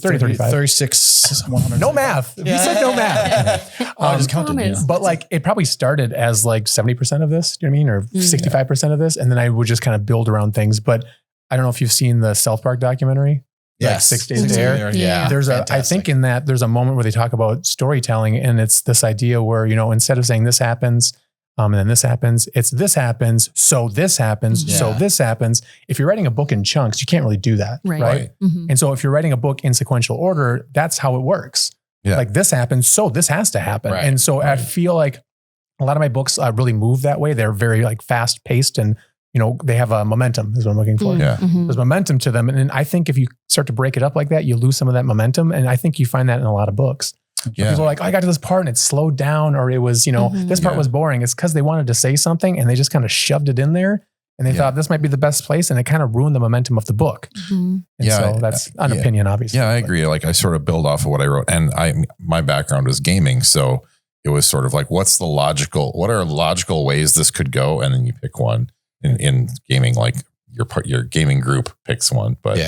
35. 36. 100. No math. You said no math. I just counted. But like, it probably started as like 70% of this. Do you know what I mean? Or 65% of this, and then I would just kind of build around things. But I don't know if you've seen the South Park documentary. Yes. Like 6 Days to Air. Yeah. I think in that there's a moment where they talk about storytelling, and it's this idea where, instead of saying this happens, and then this happens, it's this happens, so this happens, so this happens. If you're writing a book in chunks, you can't really do that. Right. Mm-hmm. And so if you're writing a book in sequential order, that's how it works. Yeah. Like, this happens, so this has to happen. Right. And so I feel like a lot of my books really move that way. They're very like fast paced, and they have a momentum is what I'm looking for. Yeah. Mm-hmm. There's momentum to them. And I think if you start to break it up like that, you lose some of that momentum. And I think you find that in a lot of books. Yeah. People are like, I got to this part and it slowed down, or it was, this part was boring. It's because they wanted to say something and they just kind of shoved it in there. And they thought this might be the best place, and it kind of ruined the momentum of the book. Mm-hmm. And so that's an opinion, obviously. Yeah, I agree. Like, I sort of build off of what I wrote, and my background was gaming. So it was sort of like, what are logical ways this could go? And then you pick one. In gaming, like, your gaming group picks one, but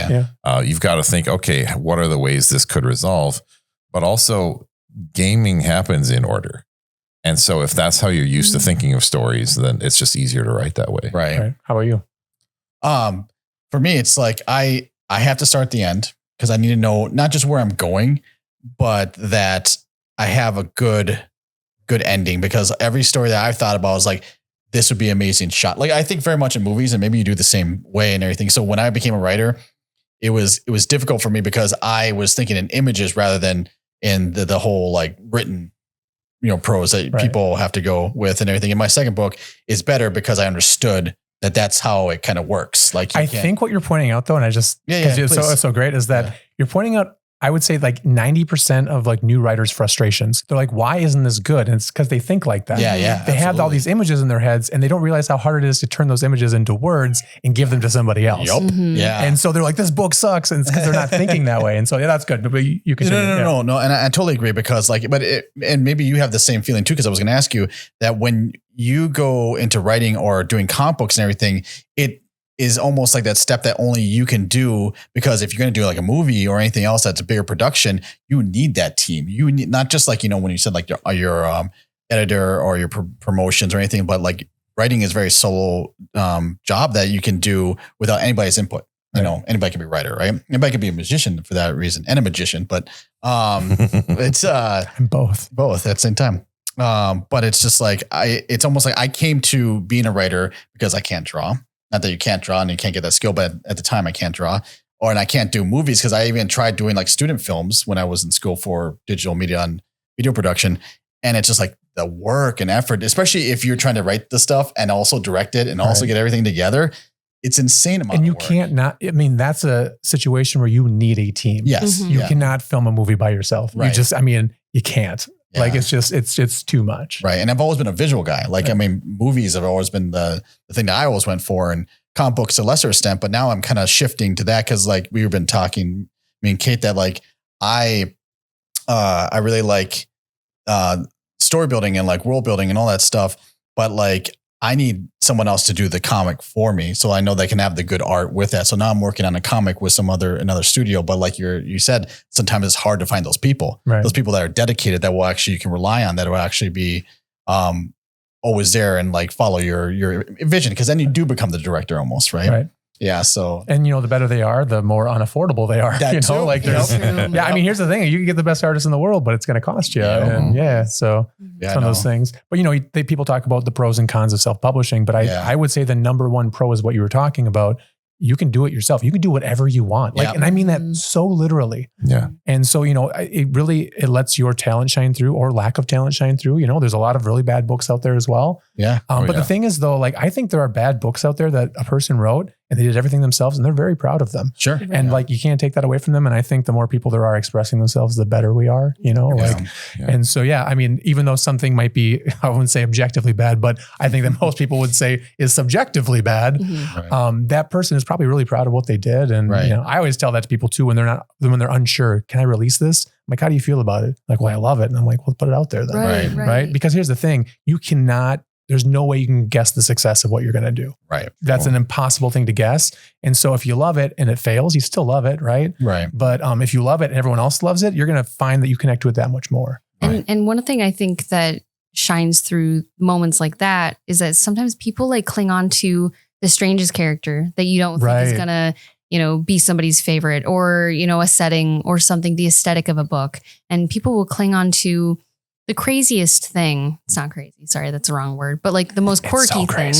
you've got to think, okay, what are the ways this could resolve? But also, gaming happens in order. And so if that's how you're used to thinking of stories, then it's just easier to write that way. Right. How about you? For me, it's like, I have to start at the end, because I need to know not just where I'm going, but that I have a good ending, because every story that I've thought about is like, this would be an amazing shot. Like I think very much in movies, and maybe you do the same way and everything. So when I became a writer, it was difficult for me because I was thinking in images rather than in the whole like written, prose that people have to go with and everything. And my second book is better because I understood that that's how it kind of works. Like I think what you're pointing out though, and I just, it's so great is that you're pointing out, I would say like 90% of like new writers' frustrations. They're like, why isn't this good? And it's because they think like that. Yeah. They absolutely. have all these images in their heads and they don't realize how hard it is to turn those images into words and give them to somebody else. Yep. Mm-hmm. Yeah. And so they're like, this book sucks. And it's because they're not thinking that way. And so, that's good. But you can No. And I totally agree because and maybe you have the same feeling too, because I was going to ask you that when you go into writing or doing comic books and everything, it is almost like that step that only you can do, because if you're going to do like a movie or anything else that's a bigger production, you need that team. You need not just like, when you said like your editor or your promotions or anything, but like writing is very solo job that you can do without anybody's input. Anybody can be a writer, right? Anybody can be a musician for that reason, and a magician, but it's both at the same time. But it's just like it's almost like I came to being a writer because I can't draw. Not that you can't draw and you can't get that skill, but at the time I can't draw, and I can't do movies because I even tried doing like student films when I was in school for digital media and video production. And it's just like the work and effort, especially if you're trying to write the stuff and also direct it and also get everything together. It's insane amount. And you can't that's a situation where you need a team. Yes. You cannot film a movie by yourself. Right. You can't. Yeah. Like it's too much. Right. And I've always been a visual guy. Like, movies have always been the thing that I always went for, and comic books to a lesser extent, but now I'm kind of shifting to that. Cause like we've been talking, me and Kate, that like, I really like, story building and like world building and all that stuff. But like, I need someone else to do the comic for me, so I know they can have the good art with that. So now I'm working on a comic with another studio. But like you said, sometimes it's hard to find those people, those people that are dedicated, that will actually, you can rely on, that will actually be always there and like follow your vision. Because then you do become the director almost, right? Yeah. So, and the better they are, the more unaffordable they are. That too. Like there's, here's the thing: you can get the best artist in the world, but it's going to cost you. So it's one of those things. But people talk about the pros and cons of self-publishing, but I would say the number one pro is what you were talking about. You can do it yourself. You can do whatever you want. And I mean that so literally. Yeah. And so, it lets your talent shine through, or lack of talent shine through. There's a lot of really bad books out there as well. Yeah. But the thing is though, like, I think there are bad books out there that a person wrote and they did everything themselves and they're very proud of them. Sure. And like, you can't take that away from them. And I think the more people there are expressing themselves, the better we are, And so, even though something might be, I wouldn't say objectively bad, but I think that most people would say is subjectively bad. That person is probably really proud of what they did. And, I always tell that to people too, when they're unsure, can I release this? I'm like, how do you feel about it? Like, well, I love it. And I'm like, well, put it out there then. Right. Because here's the thing, there's no way you can guess the success of what you're going to do. Right. That's an impossible thing to guess. And so if you love it and it fails, you still love it. Right. But if you love it and everyone else loves it, you're going to find that you connect with it that much more. And one thing I think that shines through moments like that is that sometimes people like cling on to the strangest character that you don't think is going to, be somebody's favorite, or, a setting or something, the aesthetic of a book. And people will cling on to the craziest thing. It's not crazy. Sorry, that's the wrong word. But like the most quirky thing.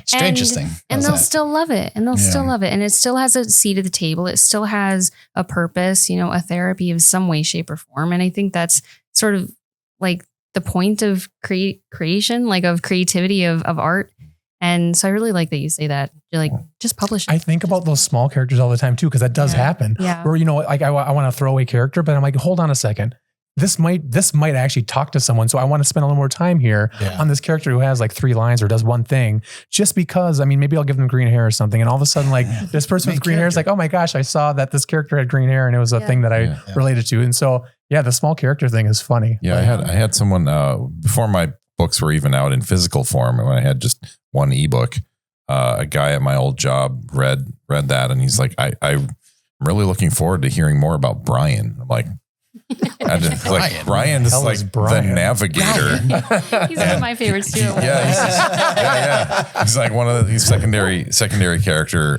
Strangest thing. And they'll still love it. And they'll still love it. And it still has a seat at the table. It still has a purpose, a therapy of some way, shape, or form. And I think that's sort of like the point of creation, like of creativity of art. And so I really like that you say that. You're like, just publish it. I think about those small characters all the time too, because that does happen. Yeah. Where, like I want to throw away character, but I'm like, hold on a second. This might actually talk to someone. So I want to spend a little more time here on this character who has like 3 lines or does one thing, just because, maybe I'll give them green hair or something. And all of a sudden, like this person with green hair is like, oh my gosh, I saw that this character had green hair and it was a thing that I related to. And so, the small character thing is funny. Yeah. I had someone, before my books were even out in physical form, and when I had just one ebook, a guy at my old job read that. And he's like, I'm really looking forward to hearing more about Brian. I'm like, Brian is like the navigator. He's one of my favorites too. He's like one of these secondary character.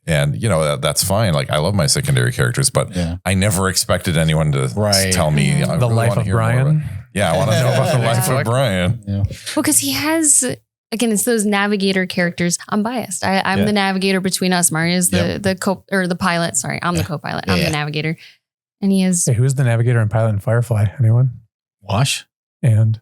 And that's fine. Like I love my secondary characters, but I never expected anyone to tell me the life of Brian. Yeah, I want to know about the life of Brian. Yeah. Well, because he has, again, it's those navigator characters. I'm biased. I'm the navigator between us. Mario's the pilot. Sorry, I'm the co-pilot. I'm the navigator. And he is. Hey, who's the navigator and pilot in Firefly? Anyone? Wash. And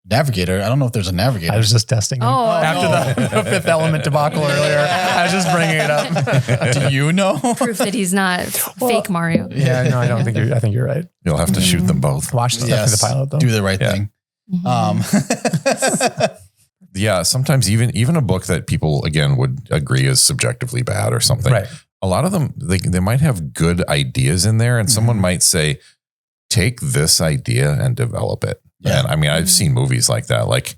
navigator. I don't know if there's a navigator. I was just testing. After the Fifth Element debacle earlier, I was just bringing it up. Do you know? Proof that he's not fake Mario. Yeah, no, I don't think I think you're right. You'll have to shoot them both. Watch the pilot though. Do the right thing. Yeah, sometimes even a book that people again would agree is subjectively bad or something. Right. A lot of them they might have good ideas in there, and someone might say, "Take this idea and develop it." Yeah. And I mean, I've seen movies like that. Like,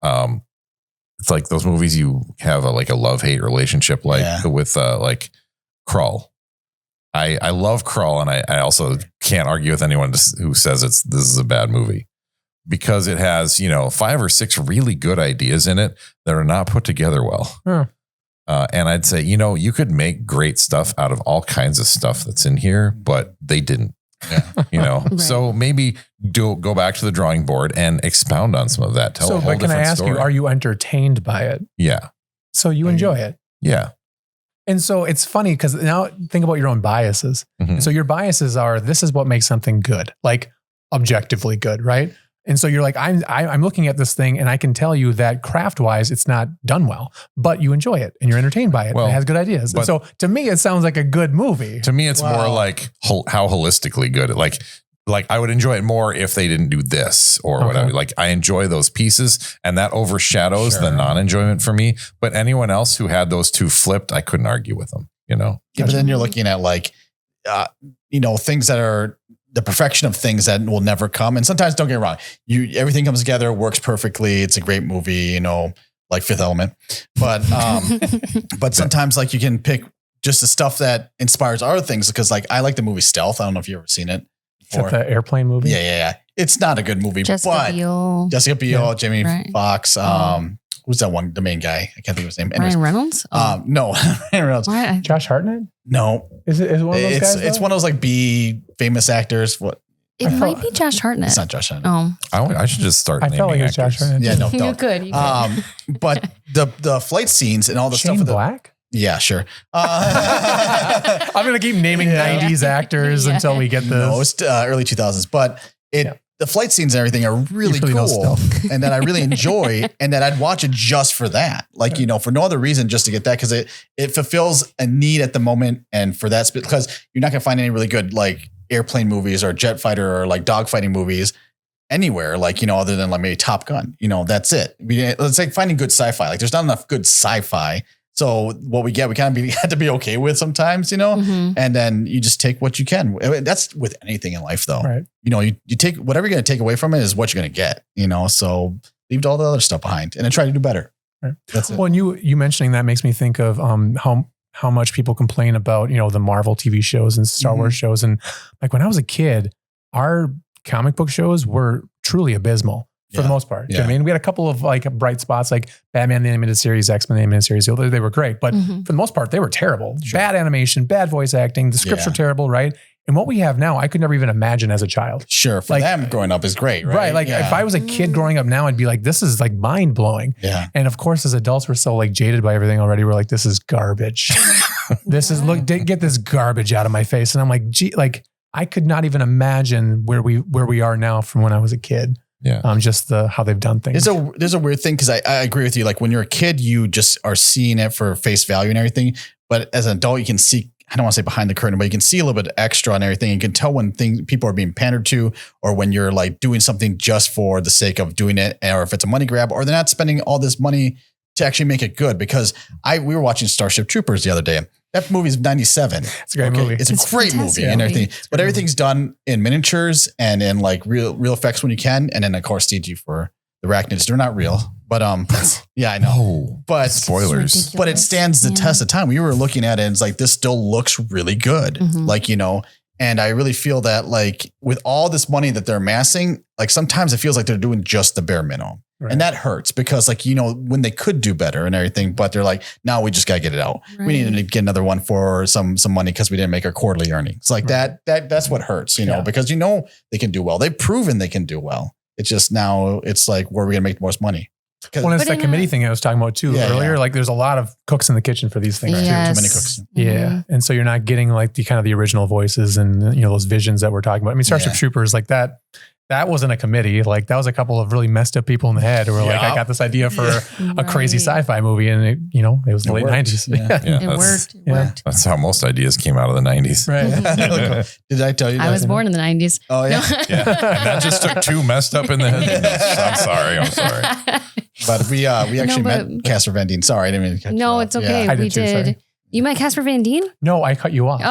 it's like those movies you have a love-hate relationship, with like Krull. I love Krull, and I also can't argue with anyone who says this is a bad movie, because it has 5 or 6 really good ideas in it that are not put together well. Huh. And I'd say you could make great stuff out of all kinds of stuff that's in here, but they didn't. Yeah. Right. So maybe go back to the drawing board and expound on some of that. Tell a whole different story. But can I ask you, are you entertained by it? Yeah. So you enjoy it? Yeah. And so it's funny because now think about your own biases. Mm-hmm. So your biases are, this is what makes something good, like objectively good, right? And so you're like, I'm looking at this thing and I can tell you that craft wise, it's not done well, but you enjoy it and you're entertained by it. Well, and it has good ideas. And so to me, it sounds like a good movie. To me, it's more like how holistically good. Like I would enjoy it more if they didn't do this or whatever. Like I enjoy those pieces and that overshadows the non-enjoyment for me. But anyone else who had those two flipped, I couldn't argue with them, Yeah, but then you're looking at things that are the perfection of things that will never come. And sometimes, don't get me wrong, everything comes together, works perfectly. It's a great movie, like Fifth Element. But but sometimes you can pick just the stuff that inspires other things. Because I like the movie Stealth. I don't know if you've ever seen it. Is that the airplane movie? Yeah. It's not a good movie. Jessica Biel, Jamie Foxx. Who's that one? The main guy. I can't think of his name. Ryan Reynolds? No, Ryan Reynolds. Why? Josh Hartnett? No. Is it one of those guys? It's one of those B famous actors. What? It might be Josh Hartnett. It's not Josh Hartnett. I should just start. I felt like it was Josh Hartnett. Yeah, no, you could. But the flight scenes and all the Shane stuff. Black? Yeah, sure. I'm going to keep naming 90s actors until we get the most early 2000s. But the flight scenes and everything are really cool and that I really enjoy and that I'd watch it just for that. For no other reason, just to get that, because it fulfills a need at the moment. And for that, because you're not going to find any really good airplane movies or jet fighter or dogfighting movies anywhere, other than maybe Top Gun. That's it. It's like finding good sci-fi. There's not enough good sci-fi. So what we get, we kind of have to be okay with sometimes, and then you just take what you can. That's with anything in life though. Right. You take whatever you're going to take away from it is what you're going to get, so leave all the other stuff behind and then try to do better. Right. That's it. Well, and you mentioning that makes me think of how much people complain about, the Marvel TV shows and Star Wars shows. And when I was a kid, our comic book shows were truly abysmal. For the most part. Yeah. You know what I mean? We had a couple of bright spots like Batman the Animated Series, X-Men the Animated Series. They were great, but for the most part, they were terrible. Sure. Bad animation, bad voice acting. The scripts were terrible, right? And what we have now, I could never even imagine as a child. Sure. For them growing up is great, right? Right. If I was a kid growing up now, I'd be like, this is mind blowing. Yeah. And of course, as adults, we're so jaded by everything already. We're like, this is garbage. Get this garbage out of my face. And I'm like, gee, I could not even imagine where we are now from when I was a kid. Yeah. Just how they've done things. There's a weird thing because I agree with you. When you're a kid, you just are seeing it for face value and everything. But as an adult, you can see, I don't want to say behind the curtain, but you can see a little bit extra and everything. You can tell when people are being pandered to, or when you're doing something just for the sake of doing it, or if it's a money grab, or they're not spending all this money to actually make it good. Because we were watching Starship Troopers the other day. That movie's 97. It's a great movie. It's a great movie and everything. But everything's done in miniatures and in real effects when you can. And then of course CG for the arachnids. They're not real. But yeah, I know. But spoilers. But it stands the test of time. We were looking at it and it's this still looks really good. And I really feel that with all this money that they're amassing, sometimes it feels like they're doing just the bare minimum. Right. And that hurts because like, when they could do better and everything, but they're like, now we just got to get it out. Right. We need to get another one for some money because we didn't make our quarterly earnings. Like that's what hurts, because they can do well. They've proven they can do well. It's just now it's like, where are we going to make the most money? Well, it's that committee thing I was talking about too earlier. Yeah. Like there's a lot of cooks in the kitchen for these things too. Too many cooks. Yeah. And so you're not getting like the kind of the original voices and those visions that we're talking about. I mean, Starship Troopers, like that wasn't a committee. Like that was a couple of really messed up people in the head who were like, I got this idea for a crazy sci-fi movie. And it was the late 90s. It worked. It worked. That's how most ideas came out of the 90s. Right. Did I tell you that? I was born in the 90s. Oh yeah. And that just took two messed up in the head. I'm sorry. But we actually met Casper Van Dien. Sorry, I didn't mean to cut you off. It's okay. Yeah. We did. You met Casper Van Dien? No, I cut you off. Oh.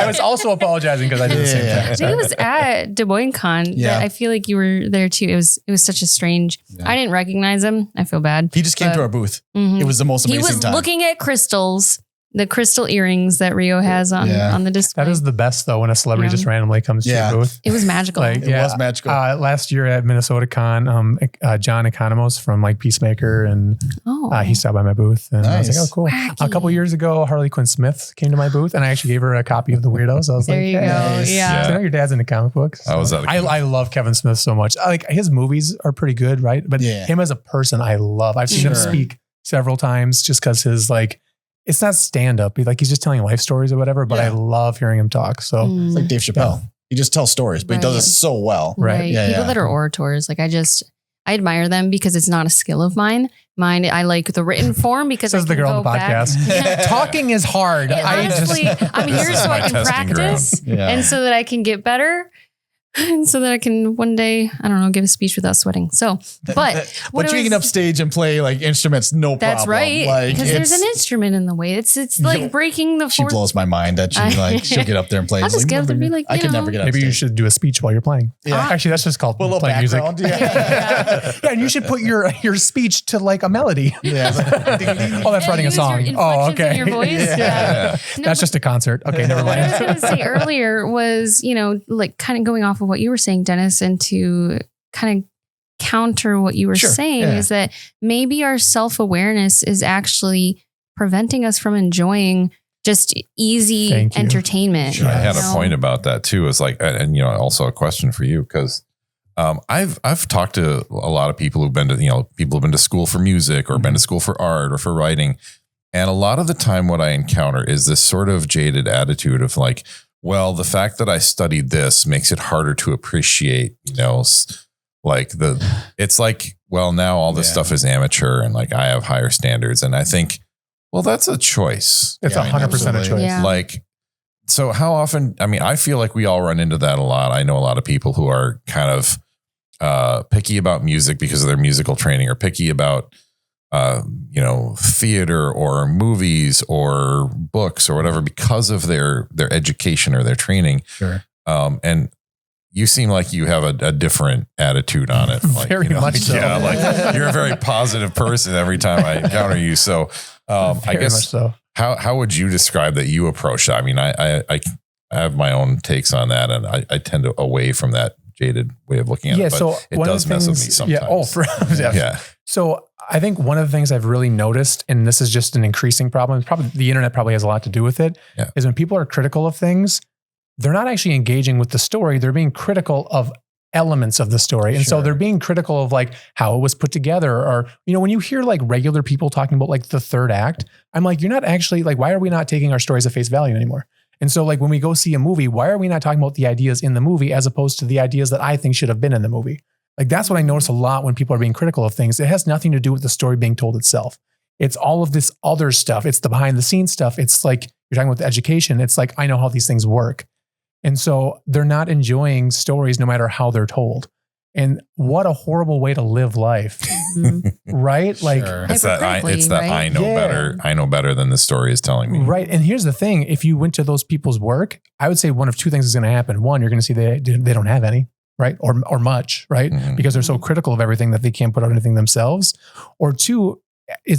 I was also apologizing because I did the same thing. I think it was at Des Moines Con. I feel like you were there too. It was such a strange. I didn't recognize him. I feel bad. He just came to our booth. It was the most amazing time. He was looking at crystals. The crystal earrings that Rio has on the display. That is the best though, when a celebrity just randomly comes to your booth. It was magical. It was magical. Last year at Minnesota Con, John Economos from like Peacemaker and he stopped by my booth and I was like, oh cool. Wacky. A couple of years ago, Harley Quinn Smith came to my booth and I actually gave her a copy of The Weirdos. I was there like, you go. Yeah. I know your dad's into comic books. So I love Kevin Smith so much. Like his movies are pretty good, right? But him as a person, I love. I've seen him speak several times just because his like, it's not stand up. He's just telling life stories or whatever, but I love hearing him talk. So it's like Dave Chappelle. He just tells stories, but he does it so well. Right. Yeah, people that are orators, like I admire them because it's not a skill of mine. I like the written form because says the girl on the podcast. Talking is hard. Honestly, I'm here so I can practice and so that I can get better. And so that I can one day, I don't know, give a speech without sweating. So, but you can upstage and play like instruments, no problem. That's right. Because there's an instrument in the way. It's like breaking the She blows my mind that she'll get up there and play. I'll just get up there and be like, I could never get up. Maybe you should do a speech while you're playing. Yeah. Actually, that's just called playing music. Yeah, and you should put your speech to like a melody. Yeah. Oh, that's writing a song. Oh, okay. In your voice. Yeah. No, that's just a concert. Okay, never mind. What I was going to say earlier was, like kind of going off of what you were saying, Dennis, and to kind of counter what you were saying is that maybe our self-awareness is actually preventing us from enjoying just easy entertainment. Sure. I had a point about that too. It's like, and also a question for you because I've talked to a lot of people who've been to school for music or been to school for art or for writing, and a lot of the time, what I encounter is this sort of jaded attitude of like, well, the fact that I studied this makes it harder to appreciate, it's like, well, now all this stuff is amateur and like I have higher standards. And I think, well, that's a choice. It's 100% a choice. Yeah. Like, so how often, I feel like we all run into that a lot. I know a lot of people who are kind of picky about music because of their musical training or picky about theater or movies or books or whatever because of their education or their training. Sure. And you seem like you have a different attitude on it. Like, very much so. Yeah, like you're a very positive person every time I encounter you. So I guess how would you describe that you approach that? I mean, I have my own takes on that and I tend to away from that jaded way of looking at it. But so it does mess with me sometimes. Yeah. So I think one of the things I've really noticed, and this is just an increasing problem, probably the internet probably has a lot to do with it, is when people are critical of things, they're not actually engaging with the story. They're being critical of elements of the story. And so they're being critical of like how it was put together. Or, when you hear like regular people talking about like the third act, I'm like, you're not actually like, why are we not taking our stories at face value anymore? And so like when we go see a movie, why are we not talking about the ideas in the movie as opposed to the ideas that I think should have been in the movie? Like that's what I notice a lot when people are being critical of things. It has nothing to do with the story being told itself. It's all of this other stuff. It's the behind the scenes stuff. It's like you're talking about the education. It's like, I know how these things work. And so they're not enjoying stories no matter how they're told. And what a horrible way to live life, right? Like it's that I know better. I know better than the story is telling me. Right. And here's the thing. If you went to those people's work, I would say one of two things is going to happen. One, you're going to see they don't have any, right? Or much, right? Mm-hmm. Because they're so critical of everything that they can't put out anything themselves. Or two,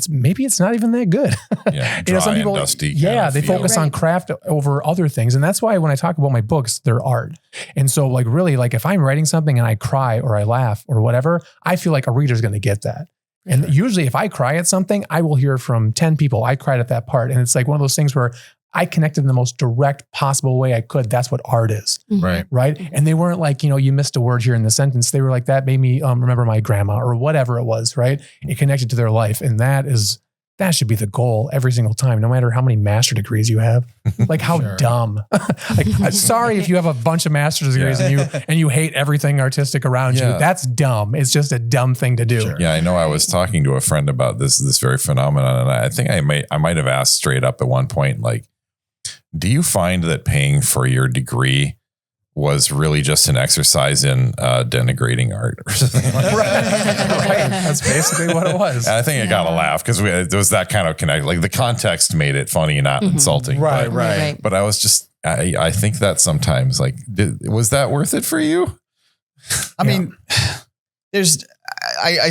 maybe it's not even that good. Yeah, dry some people, and dusty. They focus on craft over other things. And that's why when I talk about my books, they're art. And so like really like if I'm writing something and I cry or I laugh or whatever, I feel like a reader's going to get that. And usually if I cry at something, I will hear from 10 people, I cried at that part. And it's like one of those things where I connected in the most direct possible way I could. That's what art is. Right. Right. And they weren't like, you missed a word here in the sentence. They were like, that made me remember my grandma or whatever it was. Right. It connected to their life. And that should be the goal every single time, no matter how many master degrees you have. Like how dumb. Like, sorry if you have a bunch of master's degrees and you hate everything artistic around you. That's dumb. It's just a dumb thing to do. Sure. Yeah, I know. I was talking to a friend about this very phenomenon, and I think I might have asked straight up at one point, like, do you find that paying for your degree was really just an exercise in denigrating art or something like that? Right. That's basically what it was. And I think I got a laugh because there was that kind of connect. Like the context made it funny, not insulting. Right. But I was just, I think that sometimes, like, was that worth it for you? I mean, I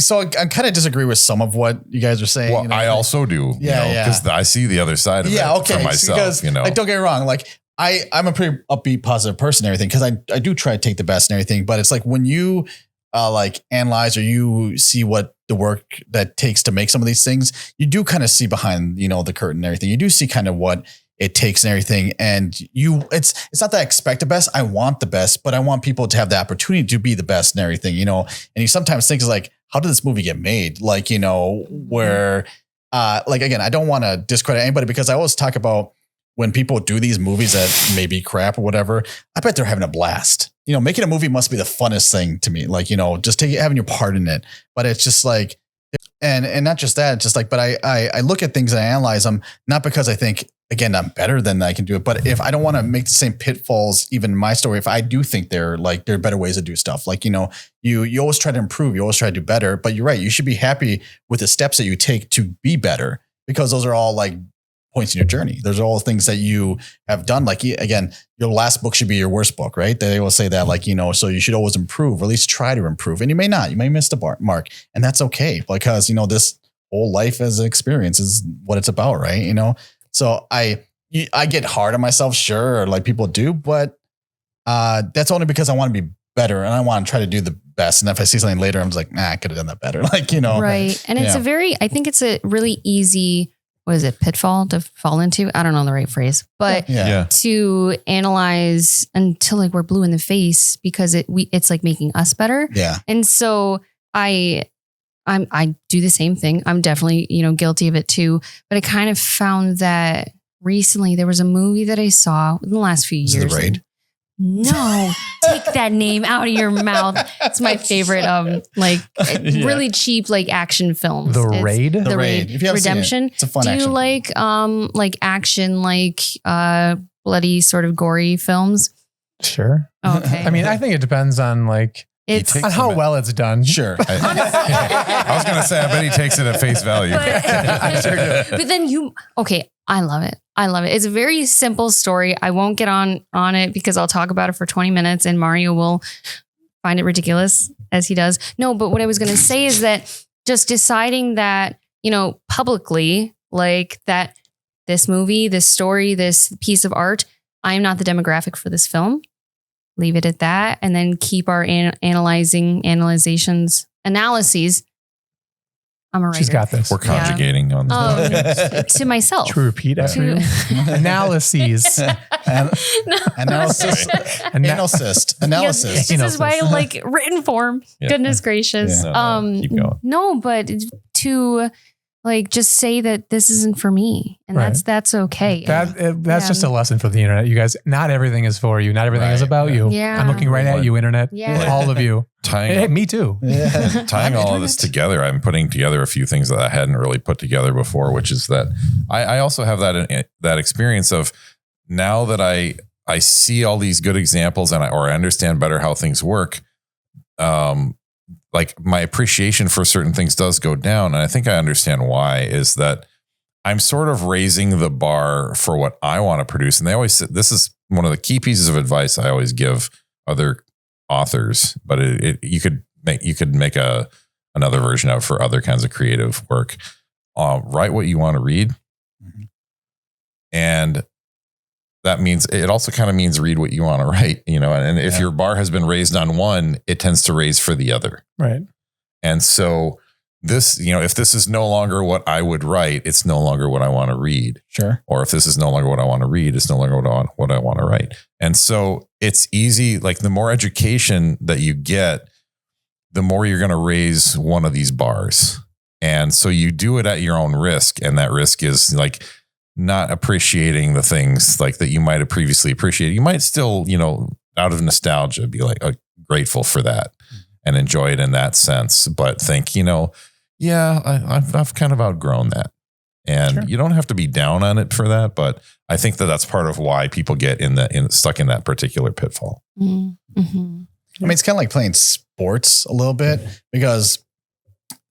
kind of disagree with some of what you guys are saying. Well, I also do. Because I see the other side of it for myself. Because, like, don't get me wrong. Like, I'm a pretty upbeat, positive person and everything because I do try to take the best and everything. But it's like when you like analyze or you see what the work that takes to make some of these things, you do kind of see behind, the curtain and everything. You do see kind of what it takes and everything. And it's not that I expect the best. I want the best, but I want people to have the opportunity to be the best and everything, and you sometimes think is like, how did this movie get made? Like, where, like, again, I don't want to discredit anybody because I always talk about when people do these movies that may be crap or whatever, I bet they're having a blast. Making a movie must be the funnest thing to me. Like, just having your part in it. But it's just like, and not just that, just like, but I look at things and I analyze them, not because I think, again, I'm better than I can do it. But if I don't want to make the same pitfalls, even in my story, if I do think there are better ways to do stuff, like, you always try to improve, you always try to do better, but you're right. You should be happy with the steps that you take to be better because those are all like points in your journey. Those are all things that you have done. Like, again, your last book should be your worst book, right? They will say that, like, so you should always improve or at least try to improve. And you may not, you may miss the mark, and that's okay because, this whole life as an experience is what it's about. Right. So I get hard on myself, sure, or like people do, but that's only because I want to be better and I want to try to do the best. And if I see something later, I'm just like, I could have done that better. Like, Right. And it's I think it's a really easy, what is it, pitfall to fall into? I don't know the right phrase, but to analyze until like we're blue in the face because it's like making us better. Yeah. And so I do the same thing. I'm definitely, guilty of it too. But I kind of found that recently there was a movie that I saw in the last few years. The Raid? No, take that name out of your mouth. It's my favorite, really cheap, like action films. The Raid? The Raid. If you haven't Redemption. seen it, it's a fun Do action. you like action, bloody sort of gory films? Sure. Okay. I mean, I think it depends on like, on how well it's done. Sure. I was going to say, I bet he takes it at face value. But then I love it. It's a very simple story. I won't get on it because I'll talk about it for 20 minutes and Mario will find it ridiculous as he does. No, but what I was going to say is that just deciding that, publicly, like that this movie, this story, this piece of art, I'm not the demographic for this film. Leave it at that. And then keep our analyses. I'm a writer. She's got this. We're conjugating on this. To myself. To repeat after you. Analyses. Analysis. Analysis. This is why I like written form. Yeah. Goodness gracious. Yeah. Keep going. No, but to like just say that this isn't for me, and that's okay. That's just a lesson for the internet, you guys. Not everything is for you. Not everything is about you. Yeah. I'm looking right at you, internet. Yeah. All of you. Me too. Yeah. Tying all of this together, I'm putting together a few things that I hadn't really put together before, which is that I also have that experience of now that I see all these good examples and I understand better how things work. Like my appreciation for certain things does go down. And I think I understand why is that I'm sort of raising the bar for what I want to produce. And they always say, this is one of the key pieces of advice I always give other authors, but you could make another version of for other kinds of creative work. write what you want to read. Mhm. And that means it also kind of means read what you want to write, and if your bar has been raised on one, it tends to raise for the other. Right. And so this, if this is no longer what I would write, it's no longer what I want to read. Sure. Or if this is no longer what I want to read, it's no longer what I want to write. And so it's easy. Like the more education that you get, the more you're going to raise one of these bars. And so you do it at your own risk. And that risk is like not appreciating the things like that you might have previously appreciated. You might still, out of nostalgia, be like grateful for that and enjoy it in that sense. But think, I've kind of outgrown that. And you don't have to be down on it for that. But I think that that's part of why people get stuck in that particular pitfall. Mm-hmm. I mean, it's kind of like playing sports a little bit, because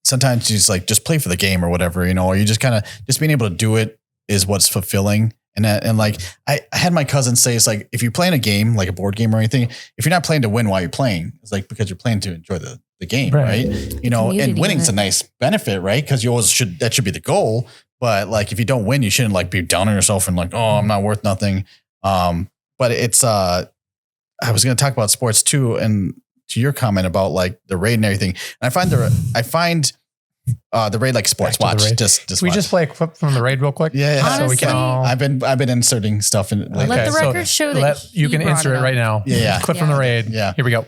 sometimes you just play for the game or whatever, or you just kind of just being able to do it is what's fulfilling. And like I had my cousin say, it's like, if you're playing a game, like a board game or anything, if you're not playing to win while you're playing, it's like because you're playing to enjoy the game, right? And winning's a nice benefit, right? Because you always that should be the goal. But like, if you don't win, you shouldn't like be down on yourself and like, oh, I'm not worth nothing. But it's, I was going to talk about sports too. And to your comment about like the raid and everything. And I find the raid like sports. Watch. Just we just play a clip from the raid real quick. Yeah. Honestly, so we can. I've been inserting stuff in. Like, let the record show that you can insert it right now. Yeah. Clip from the raid. Yeah. Here we go.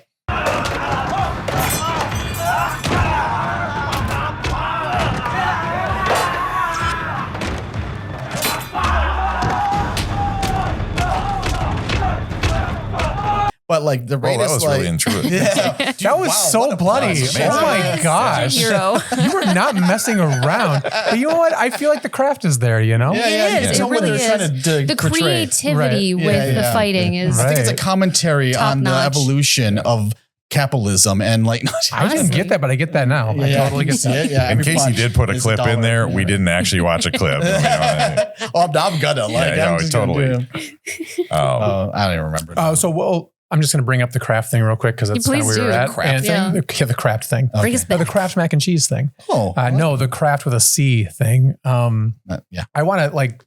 But like the raid that is was like, really intriguing. Yeah. That was so bloody. Oh my gosh. Hero. You were not messing around. But you know what? I feel like the craft is there, Yeah, It you can is. tell It what really they're trying to the portray. creativity Right. with the Yeah. fighting is I think it's a commentary Top on the notch. evolution of capitalism and like. I didn't get that, but I get that now. I totally get that. Yeah, In every case you punch did put a is clip in $1. there, we didn't actually watch a clip. I'm gonna like. Yeah, I'm just totally. Gonna do, I don't even remember. So I'm just going to bring up the craft thing real quick because that's kind of please where we're do. at. Craft And thing? the craft thing. Bring us No, the back. Kraft mac and cheese thing. Oh, No, the craft with a C thing. yeah. I want to like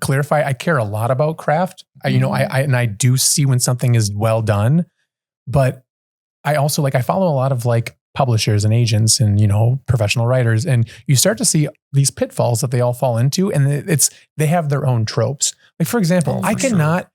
clarify. I care a lot about craft. I do see when something is well done, but I also I follow a lot of like publishers and agents and, professional writers, and you start to see these pitfalls that they all fall into. And they have their own tropes. Like for example, I cannot,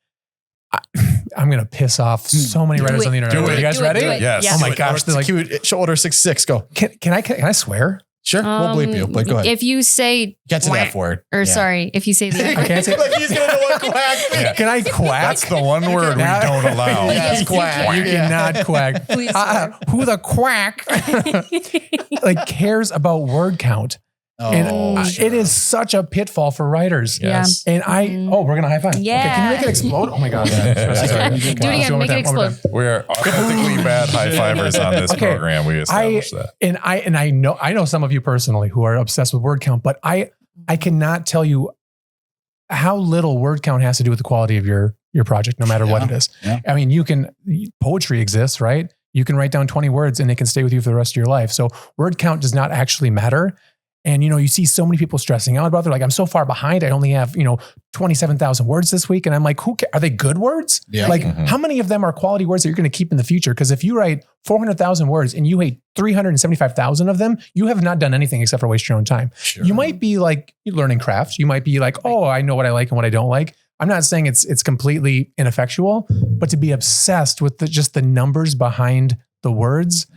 I'm going to piss off so many writers on the internet. Are you guys ready? Yes. Oh my gosh. They're like, Order 66. Go. can I swear? Sure. We'll bleep you, but go ahead. If you say Get to the F word. or sorry, if you say the I can't say Like he's gonna know what quack. Yeah. Can I quack? That's the one word we don't allow. Yes, quack. You cannot quack. Please, sir. Who the quack cares about word count? And sure. it is such a pitfall for writers. Yes. And we're going to high five. Yeah. Okay, can you make it explode? Oh my God. Sorry. Do it again. One more Make it time, one more explode. We're authentically bad high fivers on this Okay. program. We established that. And I know some of you personally who are obsessed with word count, but I cannot tell you how little word count has to do with the quality of your project, no matter what it is. Yeah. I mean, poetry exists, right? You can write down 20 words and it can stay with you for the rest of your life. So word count does not actually matter. And, you see so many people stressing out about it. They're like, I'm so far behind. I only have, 27,000 words this week. And I'm like, are they good words? Yeah. Like how many of them are quality words that you're going to keep in the future? Because if you write 400,000 words and you hate 375,000 of them, you have not done anything except for waste your own time. Sure. You might be like learning crafts. You might be like, oh, I know what I like and what I don't like. I'm not saying it's completely ineffectual, but to be obsessed with just the numbers behind the words,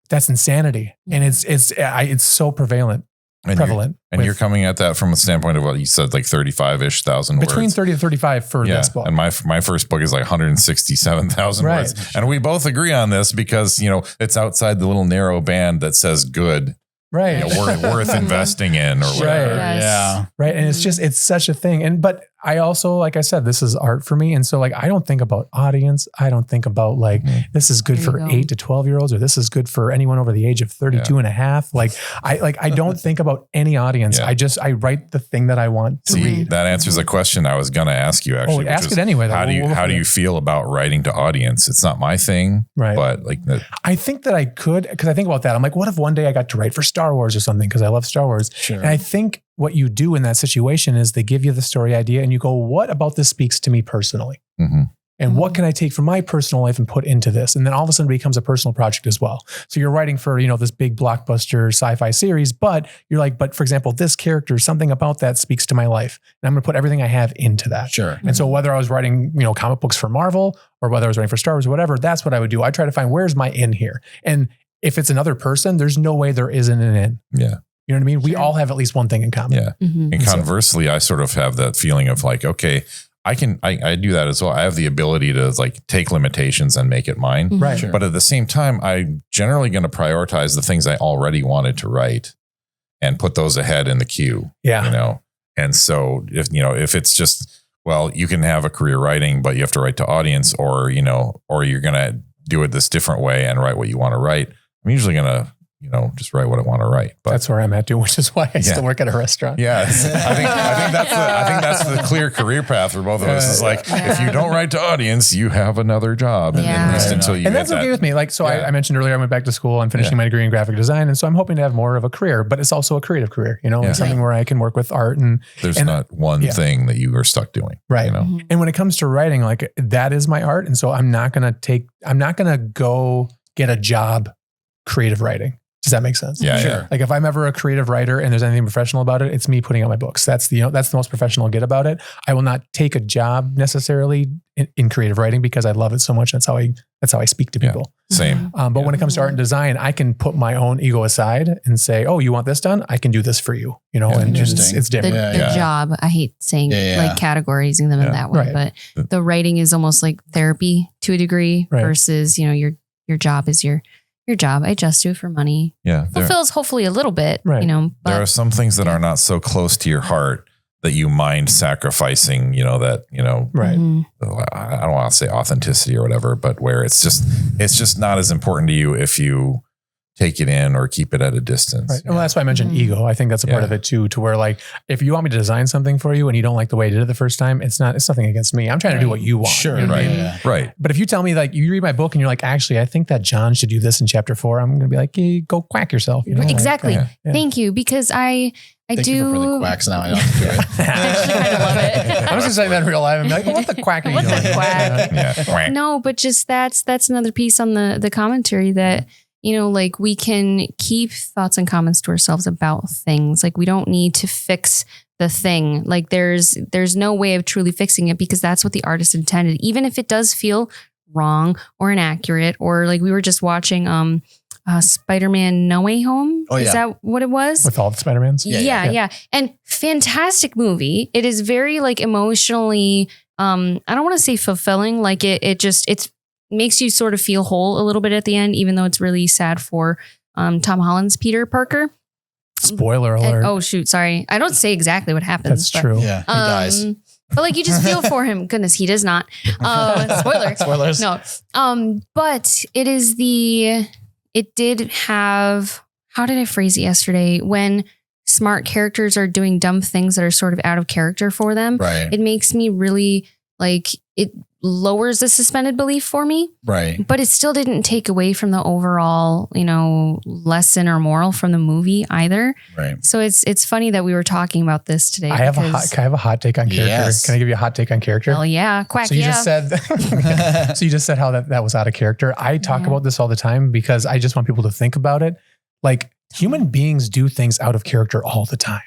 that's insanity. And it's so prevalent. And you're coming at that from a standpoint of what you said, like 35-ish thousand words. Between 30 to 35 for this book. And my first book is like 167,000 Right. words. And we both agree on this because, it's outside the little narrow band that says good, Right. worth investing in or whatever. Right. Yes. Yeah. Right. And it's such a thing. But I also, like I said, this is art for me. And so like, I don't think about audience. I don't think about like, this is good for 8 to 12 year olds, or this is good for anyone over the age of 32 and a half. Like I don't think about any audience. I write the thing that I want to read. That answers a question I was going to ask you actually. Ask it anyway. How do you feel about writing to audience? It's not my thing, right? But like, I think that I could, because I think about that. I'm like, what if one day I got to write for Star Wars or something? Because I love Star Wars. Sure. And I think what you do in that situation is they give you the story idea and you go, what about this speaks to me personally? Mm-hmm. And what can I take from my personal life and put into this? And then all of a sudden it becomes a personal project as well. So you're writing for, this big blockbuster sci-fi series, but you're like, but for example, this character, something about that speaks to my life. And I'm going to put everything I have into that. Sure. And so whether I was writing, comic books for Marvel or whether I was writing for Star Wars or whatever, that's what I would do. I try to find where's my in here. And if it's another person, there's no way there isn't an in. Yeah. You know what I mean? We all have at least one thing in common. Yeah. Mm-hmm. And conversely, I sort of have that feeling of like, okay, I do that as well. I have the ability to like take limitations and make it mine. Mm-hmm. Right. Sure. But at the same time, I'm generally going to prioritize the things I already wanted to write and put those ahead in the queue. Yeah. And so if it's just, well, you can have a career writing, but you have to write to audience or you're going to do it this different way and write what you want to write. I'm usually going to, just write what I want to write. But that's where I'm at too, which is why I still work at a restaurant. Yeah. I think that's the clear career path for both of us. Is like, if you don't write to audience, you have another job. And at least until you and that's okay with me. Like, so I mentioned earlier, I went back to school. I'm finishing my degree in graphic design. And so I'm hoping to have more of a career, but it's also a creative career, something where I can work with art and there's not one thing that you are stuck doing. Right. Mm-hmm. And when it comes to writing, like that is my art. And so I'm not going to go get a job creative writing. Does that make sense? Yeah, sure. Like if I'm ever a creative writer and there's anything professional about it, it's me putting out my books. That's the most professional I'll get about it. I will not take a job necessarily in creative writing because I love it so much. That's how I speak to people. Yeah, same. But when it comes to art and design, I can put my own ego aside and say, "Oh, you want this done? I can do this for you." And it's different. The job. I hate saying like categorizing them in that way, but the writing is almost like therapy to a degree versus your job is your job. I just do it for money. Yeah. Fulfills hopefully a little bit, but there are some things that are not so close to your heart that you mind sacrificing, right. I don't want to say authenticity or whatever, but where it's just not as important to you if you take it in or keep it at a distance. Right. Well, that's why I mentioned ego. I think that's a part of it too, to where like, if you want me to design something for you and you don't like the way I did it the first time, it's nothing against me. I'm trying to do what you want. Sure. You know Right. Yeah. Right. But if you tell me like you read my book and you're like, actually, I think that John should do this in chapter 4, I'm going to be like, hey, go quack yourself. Exactly. Like, Thank you. Because I Thank do. You for the quacks now. I don't have to do it. I love it. I'm just saying that in real life. I'm like, what the quack are you doing? What the quack? Quack. No, but just that's another piece on the commentary that, like we can keep thoughts and comments to ourselves about things. Like we don't need to fix the thing. Like there's no way of truly fixing it because that's what the artist intended. Even if it does feel wrong or inaccurate, or like we were just watching Spider-Man No Way Home. Oh, yeah. Is that what it was? With all the Spider-Mans? Yeah. And fantastic movie. It is very like emotionally, I don't want to say fulfilling. Like it makes you sort of feel whole a little bit at the end, even though it's really sad for Tom Holland's Peter Parker. Spoiler alert. Oh shoot, sorry. I don't say exactly what happens. That's true. Yeah, he dies. But like you just feel for him. Goodness, he does not. Spoilers. No. But it did have, how did I phrase it yesterday? When smart characters are doing dumb things that are sort of out of character for them, Right. it makes me really like, it lowers the suspended belief for me. Right. But it still didn't take away from the overall, lesson or moral from the movie either. Right. So it's funny that we were talking about this today. Can I have a hot take on character? Yes. Can I give you a hot take on character? Oh yeah. Quack. So you just said how that was out of character. I talk about this all the time because I just want people to think about it. Like human beings do things out of character all the time.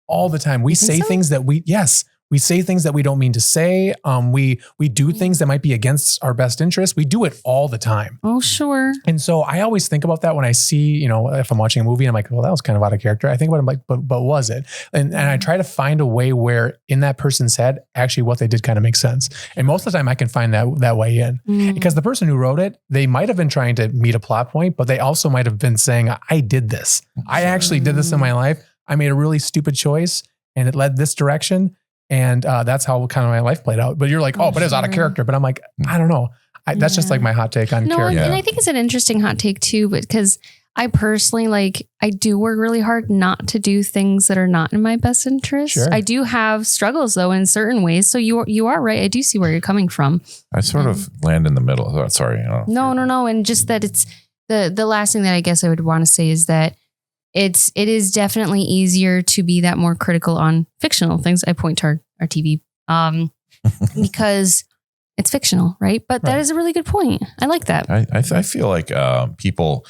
All the time. We say things that we say things that we don't mean to say. We do things that might be against our best interest. We do it all the time. Oh, sure. And so I always think about that when I see, if I'm watching a movie and I'm like, well, that was kind of out of character. I think about it, I'm like, but was it? And I try to find a way where in that person's head, actually what they did kind of makes sense. And most of the time I can find that way in because the person who wrote it, they might have been trying to meet a plot point, but they also might have been saying, I did this. I actually did this in my life. I made a really stupid choice and it led this direction. And that's how kind of my life played out. But you're like, but it was out of character. But I'm like, I don't know. That's just like my hot take on character. And I think it's an interesting hot take too, because I personally I do work really hard not to do things that are not in my best interest. Sure. I do have struggles though in certain ways. So you are right. I do see where you're coming from. I sort of land in the middle. Oh, sorry. No. And just that it's the last thing that I guess I would want to say is that it is definitely easier to be that more critical on fictional things. I point to our TV because it's fictional, right? But that is a really good point. I like that. I feel like people,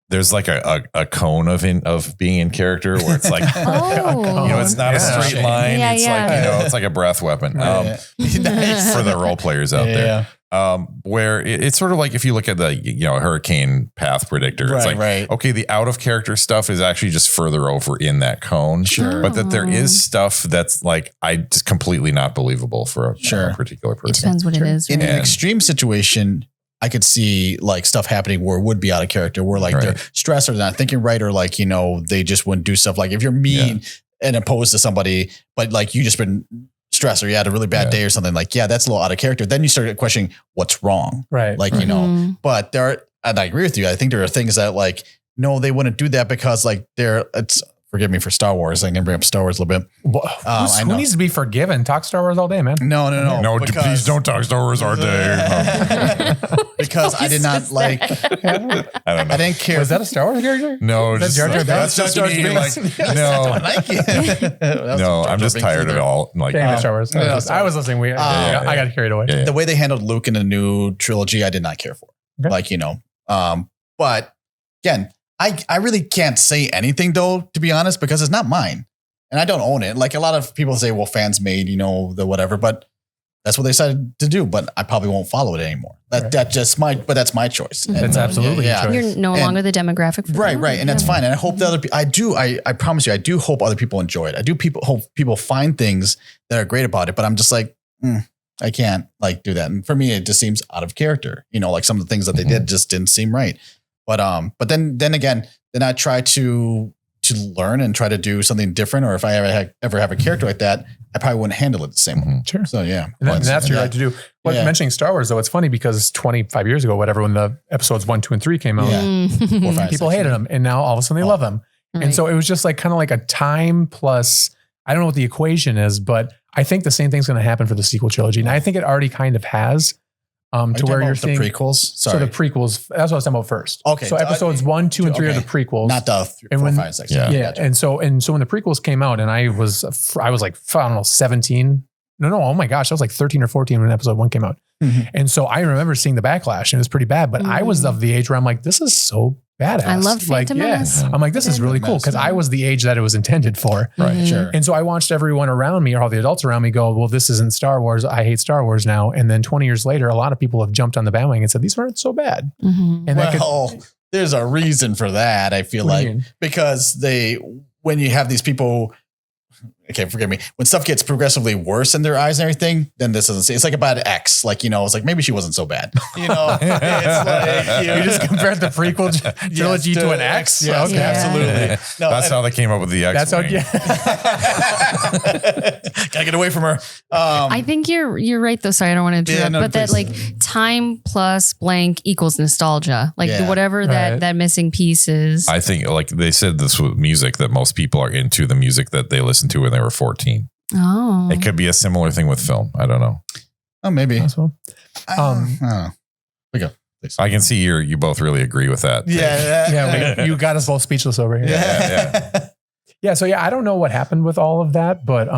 there's like a cone of being in character where it's like, it's not a straight line. It's like, it's like a breath weapon for the role players out there. Where it's sort of like if you look at the hurricane path predictor, it's like okay, the out of character stuff is actually just further over in that cone, but that there is stuff that's like I just completely not believable for a particular person. It depends what it is. In an extreme situation, I could see like stuff happening where it would be out of character, where like they're stressed or they're not thinking right, or like they just wouldn't do stuff. Like if you're mean and opposed to somebody, but like you just been stress or you had a really bad day or something, like that's a little out of character. Then you start questioning what's wrong, right? Like but and I agree with you. I think there are things that like no, they wouldn't do that because like it's. Forgive me for Star Wars. I can bring up Star Wars a little bit. Who needs to be forgiven? Talk Star Wars all day, man. No. Please don't talk Star Wars all day. Because I did not like. I don't know. I didn't care. Was that a Star Wars character? No, that's just me. Like, no, no, I'm just tired of it all. Like Star Wars. I was listening. I got carried away. The way they handled Luke in the new trilogy, I did not care for. Like but again. I really can't say anything though, to be honest, because it's not mine and I don't own it. Like a lot of people say, well, fans made, the whatever, but that's what they decided to do. But I probably won't follow it anymore. That's my choice. It's absolutely your choice. You're no longer the demographic. Right. And that's fine. And I hope that other people, I promise you, I do hope other people enjoy it. I do hope people find things that are great about it, but I'm just like, I can't like do that. And for me, it just seems out of character, like some of the things that they did just didn't seem right. But then again, I try to learn and try to do something different. Or if I ever have a character like that, I probably wouldn't handle it the same way. Sure. So yeah. And that's your right to do. But mentioning Star Wars though, it's funny because 25 years ago, whatever, when the episodes 1, 2, and 3 came out, people hated them. And now all of a sudden they love them. Right. And so it was just like kind of like a time plus, I don't know what the equation is, but I think the same thing's going to happen for the sequel trilogy. And I think it already kind of has. To where you're seeing the prequels. Sorry. So the prequels, that's what I was talking about first. Okay. So episodes 1, 2, and 3 are the prequels. Not the 4, 5, 6. Yeah. And so when the prequels came out and I was like, I don't know, 17. No. Oh my gosh. I was like 13 or 14 when episode 1 came out. Mm-hmm. And so I remember seeing the backlash and it was pretty bad, but I was of the age where I'm like, this is so badass. I love Phantom Menace. I'm like, this is really cool because I was the age that it was intended for. Right. Sure. And so I watched everyone around me or all the adults around me go, well, this isn't Star Wars. I hate Star Wars now. And then 20 years later, a lot of people have jumped on the bandwagon and said, these weren't so bad. Mm-hmm. And there's a reason for that. I feel like because when you have these people, okay, forgive me. When stuff gets progressively worse in their eyes and everything, then this isn't. It's like about an X. Like it's like maybe she wasn't so bad. It's like you just compared the prequel trilogy to an X. Yeah, okay, absolutely. No, that's how they came up with the X. That's gotta get away from her. I think you're right though. Sorry, I don't want to interrupt, but that like time plus blank equals nostalgia. Like whatever that missing piece is. I think like they said this with music that most people are into the music that they listened to when they were 14. Oh, it could be a similar thing with film. I don't know. Oh, maybe. Well. We go. Please. I can see you both really agree with that. Yeah. You got us both speechless over here. Yeah. So I don't know what happened with all of that, but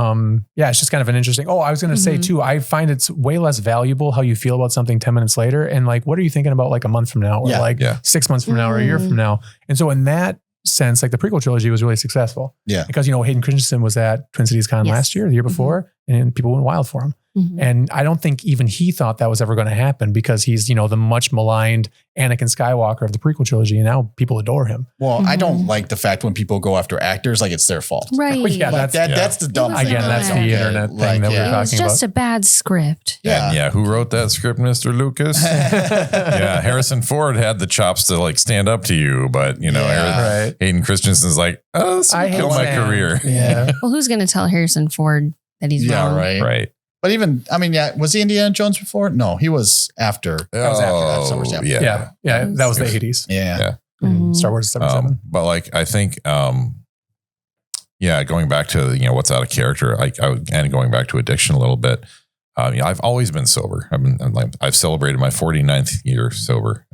it's just kind of an interesting. Oh, I was going to say too, I find it's way less valuable how you feel about something 10 minutes later. And like, what are you thinking about like a month from now or 6 months from now or a year from now? And so in that sense, like the prequel trilogy was really successful. Yeah. Because, Hayden Christensen was at Twin Cities Con last year, the year before, and people went wild for him. Mm-hmm. And I don't think even he thought that was ever going to happen because he's, the much maligned Anakin Skywalker of the prequel trilogy. And now people adore him. Well, I don't like the fact when people go after actors, like it's their fault. Right. That's the dumb thing. Again, that's the internet thing that we're talking about. It's just a bad script. Yeah. Who wrote that script, Mr. Lucas? Harrison Ford had the chops to like stand up to you, but Hayden Christensen's like, this will kill my career. Yeah. Well, who's going to tell Harrison Ford that he's wrong. Right. But even, I mean, was he Indiana Jones before? No, he was after. That was after that. Yeah. That was the 80s. Yeah. Star Wars 77. But like, I think, going back to, what's out of character, and going back to addiction a little bit. I've always been sober. I've celebrated my 49th year sober.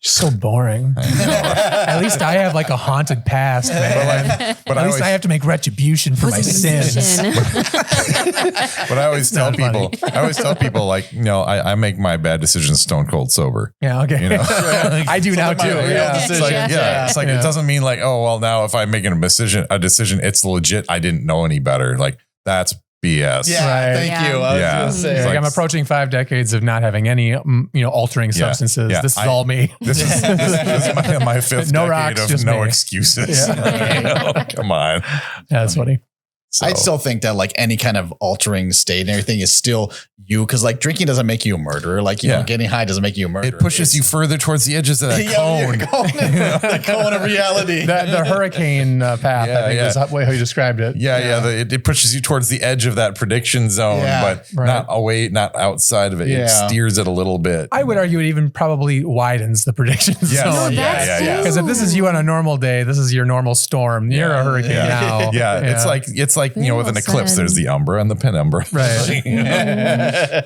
So boring. At least I have like a haunted past, man. But at least I have to make retribution for my sins. But I always tell people, like, I make my bad decisions stone cold sober. Yeah. Okay. I do now too. It's like, it doesn't mean like, oh, well, now if I'm making a decision, it's legit. I didn't know any better. Like that's BS. Yeah, thank you. I was gonna say, I'm approaching 5 decades of not having any, altering substances. Yeah. This is all me. This is my 5th no decade rocks, of just no me. Excuses. Come on. Yeah, that's funny. So. I still think that like any kind of altering state and everything is still you, because like drinking doesn't make you a murderer. Like you know, getting high doesn't make you a murderer. It pushes you further towards the edges of that cone. The cone of reality. The hurricane path, I think is how you described it. It pushes you towards the edge of that prediction zone, but not outside of it. It steers it a little bit. I would argue it even probably widens the prediction zone. Because if this is you on a normal day, this is your normal storm. You're a hurricane now. It's like with an eclipse, there's the umbra and the penumbra. Right.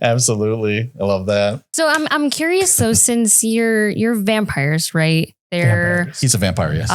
Absolutely. I love that. So I'm curious though, since you're vampires, right? He's a vampire, yes.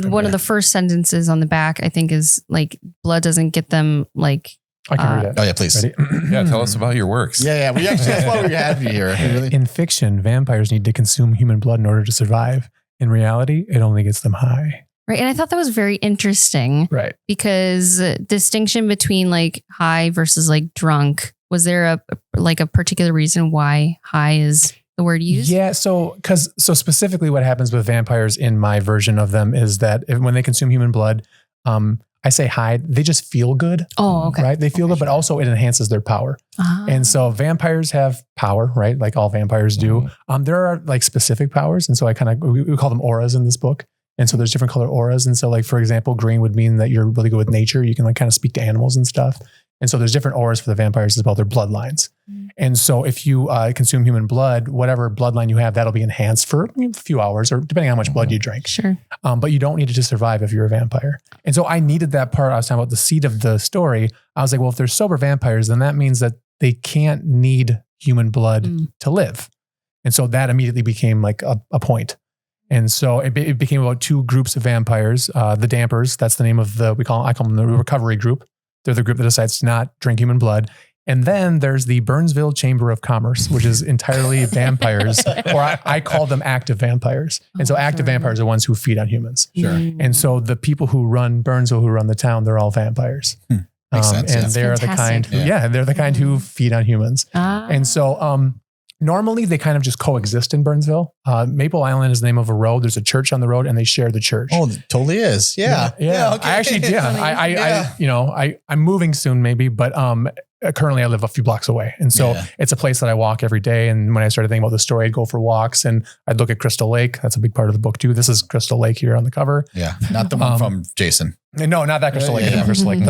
One of the first sentences on the back, I think, is like blood doesn't get them like. I can read it. Oh yeah, please. Tell us about your works. Yeah. We actually, that's why we have you here. Really? In fiction, vampires need to consume human blood in order to survive. In reality, it only gets them high. Right. And I thought that was very interesting. Right. Because distinction between like high versus like drunk, was there a particular reason why high is the word used? Yeah. So specifically what happens with vampires in my version of them is that when they consume human blood, I say high, they just feel good. Oh, okay. Right. They feel good, but also it enhances their power. And so vampires have power, right? Like all vampires do. There are like specific powers. And so we call them auras in this book. And so there's different color auras. And so like, for example, green would mean that you're really good with nature. You can like kind of speak to animals and stuff. And so there's different auras for the vampires as well. They're bloodlines. And so if you consume human blood, whatever bloodline you have, that'll be enhanced for a few hours or depending on how much blood you drink. Sure. But you don't need it to survive if you're a vampire. And so I needed that part. I was talking about the seed of the story. I was like, well, if they're sober vampires, then that means that they can't need human blood to live. And so that immediately became like a point. And so it became about 2 groups of vampires. The Dampers, that's the name of I call them the recovery group. They're the group that decides to not drink human blood. And then there's the Burnsville Chamber of Commerce, which is entirely vampires, or I call them active vampires. And so active vampires are ones who feed on humans. Sure. And so the people who run Burnsville, who run the town, they're all vampires. Makes sense. And they're the kind who feed on humans. And so normally they kind of just coexist in Burnsville. Maple Island is the name of a road. There's a church on the road and they share the church. Oh, it totally is. Yeah. Okay. I actually, I'm moving soon maybe, but currently I live a few blocks away. And so it's a place that I walk every day. And when I started thinking about the story, I'd go for walks and I'd look at Crystal Lake. That's a big part of the book too. This is Crystal Lake here on the cover. Yeah. Not the one from Jason. No, not that Crystal Lake. Crystal Lake.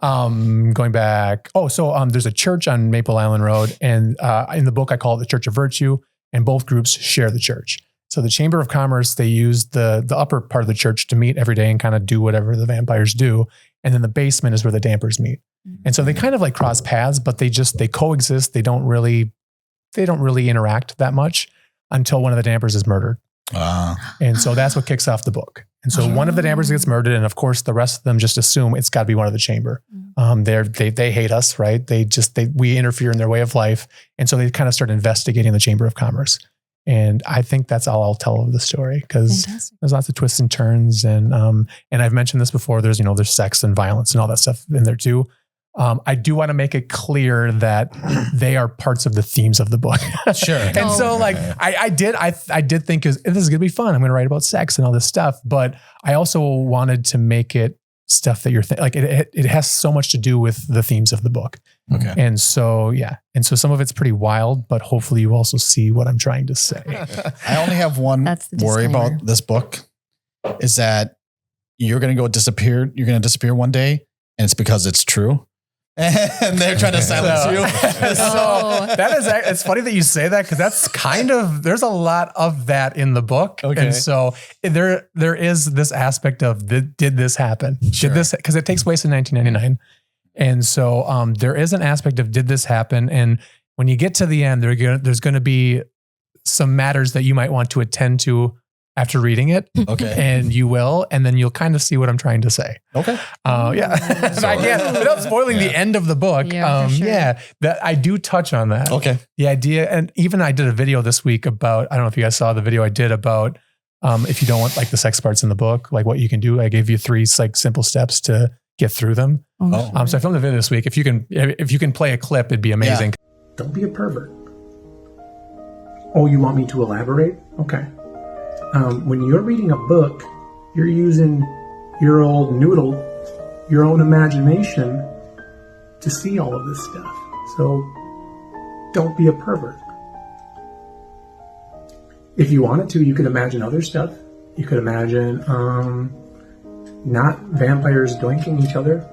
Going back. There's a church on Maple Island Road. And in the book, I call it the Church of Virtue, and both groups share the church. So the Chamber of Commerce, they use the upper part of the church to meet every day and kind of do whatever the vampires do. And then the basement is where the Dampers meet. And so they kind of like cross paths, but they coexist. They don't really interact that much until one of the Dampers is murdered. And so that's what kicks off the book. And so one of the Dampers gets murdered, and of course the rest of them just assume it's got to be one of the Chamber. They hate us, right? We interfere in their way of life, and so they kind of start investigating the Chamber of Commerce. And I think that's all I'll tell of the story, because there's lots of twists and turns, and I've mentioned this before. There's sex and violence and all that stuff in there too. I do want to make it clear that they are parts of the themes of the book. Sure. And so like, I did think this is going to be fun. I'm going to write about sex and all this stuff, but I also wanted to make it stuff that you're it has so much to do with the themes of the book. Okay. And so, some of it's pretty wild, but hopefully you also see what I'm trying to say. I only have one worry about this book is that you're going to disappear one day. and it's because it's true. And they're trying to silence you. So that is, it's funny that you say that because that's kind of, there's a lot of that in the book. Okay. And so there is this aspect of did this happen? Sure. Did this, because it takes place in 1999. And so there is an aspect of did this happen? And when you get to the end, there's going to be some matters that you might want to attend to after reading it. Okay. And you will, and then you'll kind of see what I'm trying to say. Okay. Yeah. So I can't, without spoiling the end of the book. Yeah, for sure. Yeah, that I do touch on that. Okay. The idea, and even I did a video this week about, I don't know if you guys saw the video I did about if you don't want like the sex parts in the book, like what you can do. I gave you 3 like simple steps to get through them. Oh. So I filmed a video this week. If you can play a clip, it'd be amazing. Yeah. Don't be a pervert. Oh, you want me to elaborate? Okay. When you're reading a book, you're using your old noodle, your own imagination to see all of this stuff. So don't be a pervert. If you wanted to, you could imagine other stuff. You could imagine not vampires doinking each other.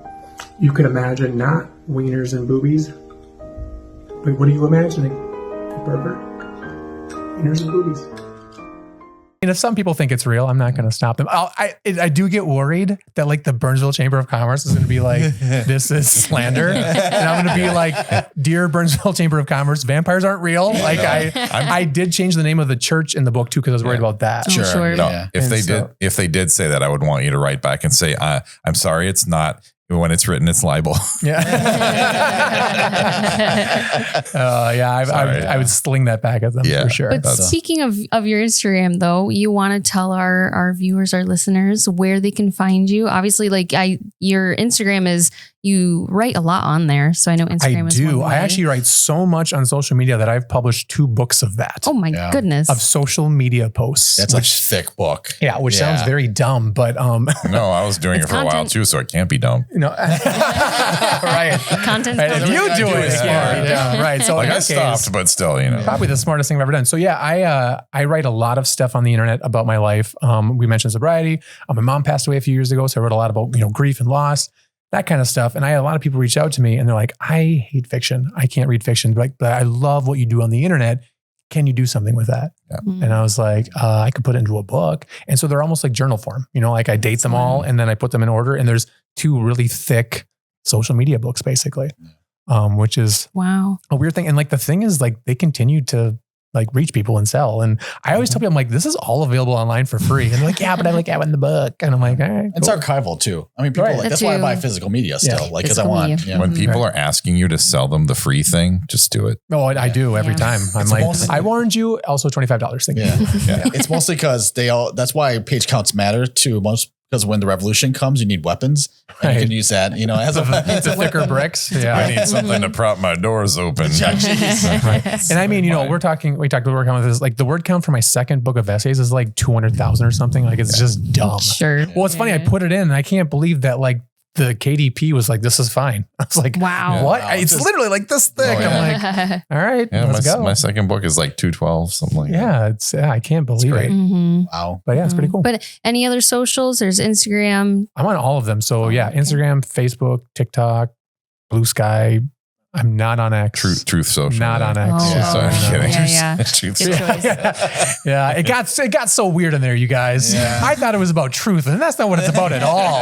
You could imagine not wieners and boobies. But what are you imagining? A pervert? Wieners and boobies. And if some people think it's real, I'm not going to stop them. I do get worried that like the Burnsville Chamber of Commerce is going to be like, this is slander. And I'm going to be like, dear Burnsville Chamber of Commerce, vampires aren't real. Like I did change the name of the church in the book too, because I was worried about that. Sure. No, Yeah. if they did say that, I would want you to write back and say, I'm sorry, it's not. When it's written, it's libel. Yeah. I would sling that back at them for sure. But speaking of your Instagram, though, you want to tell our viewers, our listeners, where they can find you. Obviously, your Instagram is, you write a lot on there. So I know Instagram is one way. I actually write so much on social media that I've published 2 books of that. Oh my goodness. Of social media posts. That's a thick book. Yeah, which sounds very dumb, but no, I was doing it for a while too, so it can't be dumb. You know, right. Content. Right. If you do it, yeah, right. So like I stopped, but still, probably the smartest thing I've ever done. So yeah, I write a lot of stuff on the internet about my life. We mentioned sobriety. My mom passed away a few years ago, so I wrote a lot about grief and loss, that kind of stuff. And I had a lot of people reach out to me and they're like, I hate fiction. I can't read fiction. But I love what you do on the internet. Can you do something with that? Yeah. And I was like, I could put it into a book. And so they're almost like journal form, like I date them all and then I put them in order. And there's 2 really thick social media books basically, which is a weird thing. And like, the thing is like, they continue to like reach people and sell. And I always tell people, I'm like, this is all available online for free. And they're like, yeah, but I like that in the book. And I'm like, all right. It's archival too. I mean, people that's why I buy physical media still, because I want. When people are asking you to sell them the free thing, just do it. Oh, I do every time. I'm like, I warned you. Also $25 thing. Yeah. It's mostly because that's why page counts matter to most. Because when the revolution comes, you need weapons. And you can use that, as a thicker bricks. Yeah, I need something to prop my doors open. Right. And I mean, we talked about the word count with this. Like the word count for my second book of essays is like 200,000 or something. Like it's just dumb. Sure. Well, it's funny. I put it in and I can't believe that like the KDP was like, this is fine. I was like, wow. What? Wow. It's literally like this thick. I'm like, all right, let's go. My second book is like 212, something like that. I can't believe it. Mm-hmm. Wow. But yeah, it's pretty cool. But any other socials? There's Instagram. I'm on all of them. So Instagram, Facebook, TikTok, Blue Sky. I'm not on X. Truth Social. Not on X. I'm kidding. Yeah. Truth Yeah. It got so weird in there, you guys. Yeah. I thought it was about truth, and that's not what it's about at all.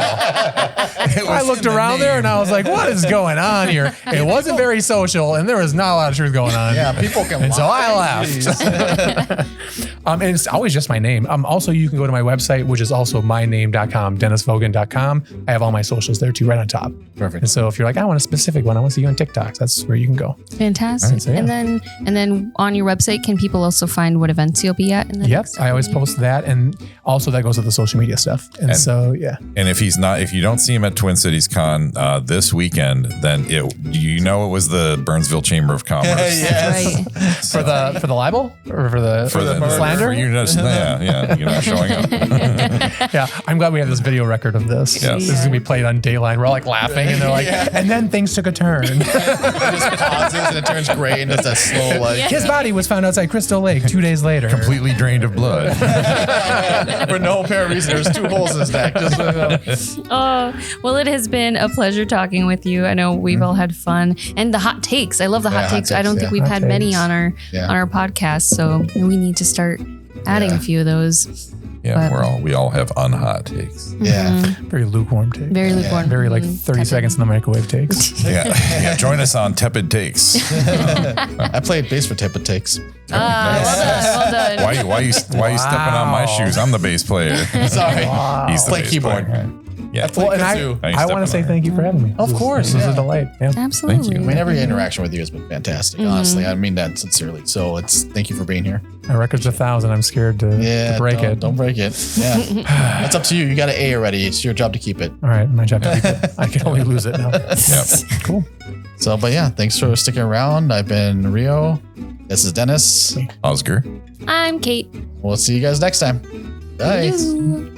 I looked around there and I was like, what is going on here? It wasn't very social, and there was not a lot of truth going on. Yeah, people can. And so I laughed. And it's always just my name. Also, you can go to my website, which is also myname.com, dennisvogen.com. I have all my socials there too, right on top. Perfect. And so if you're like, I want a specific one, I want to see you on TikTok, that's where you can go. Fantastic. Right, so, yeah. And then on your website, can people also find what events you'll be at? Yep. I always post that. And also that goes with the social media stuff. And so, yeah. And if you don't see him at Twin Cities Con this weekend, then it was the Burnsville Chamber of Commerce. Yes. Right. For the libel or for the slander? For you just, you're not showing up. Yeah. I'm glad we have this video record of this. Yes. This is going to be played on Dayline. We're all like laughing and they're like, and then things took a turn. just pauses and it turns gray and does that slow like. His body was found outside Crystal Lake 2 days later. Completely drained of blood. For no apparent reason. There's 2 holes in his neck. Just Well, it has been a pleasure talking with you. I know we've all had fun, and the hot takes. I love the hot takes. I don't think we've had many on our podcast, so we need to start adding a few of those. Yeah, we all have unhot takes. Yeah. Very lukewarm takes. Very lukewarm. Very like 30 seconds in the microwave takes. Yeah. Join us on Tepid Takes. I played bass for Tepid Takes. Well done. Why you stepping on my shoes? I'm the bass player. Sorry. He's the Play bass keyboard. player. Yeah. Well, and I want to say thank you for having me. Of course. It was a delight. Yeah. Absolutely. Thank you. I mean, every interaction with you has been fantastic. Honestly, I mean that sincerely. So thank you for being here. My record's 1,000. I'm scared to break it. Don't break it. Yeah. That's up to you. You got an A already. It's your job to keep it. All right. My job to keep it. I can only lose it now. Yep. Cool. So, but yeah, thanks for sticking around. I've been Rio. This is Dennis. Oscar. I'm Kate. We'll see you guys next time. Bye. Yoo.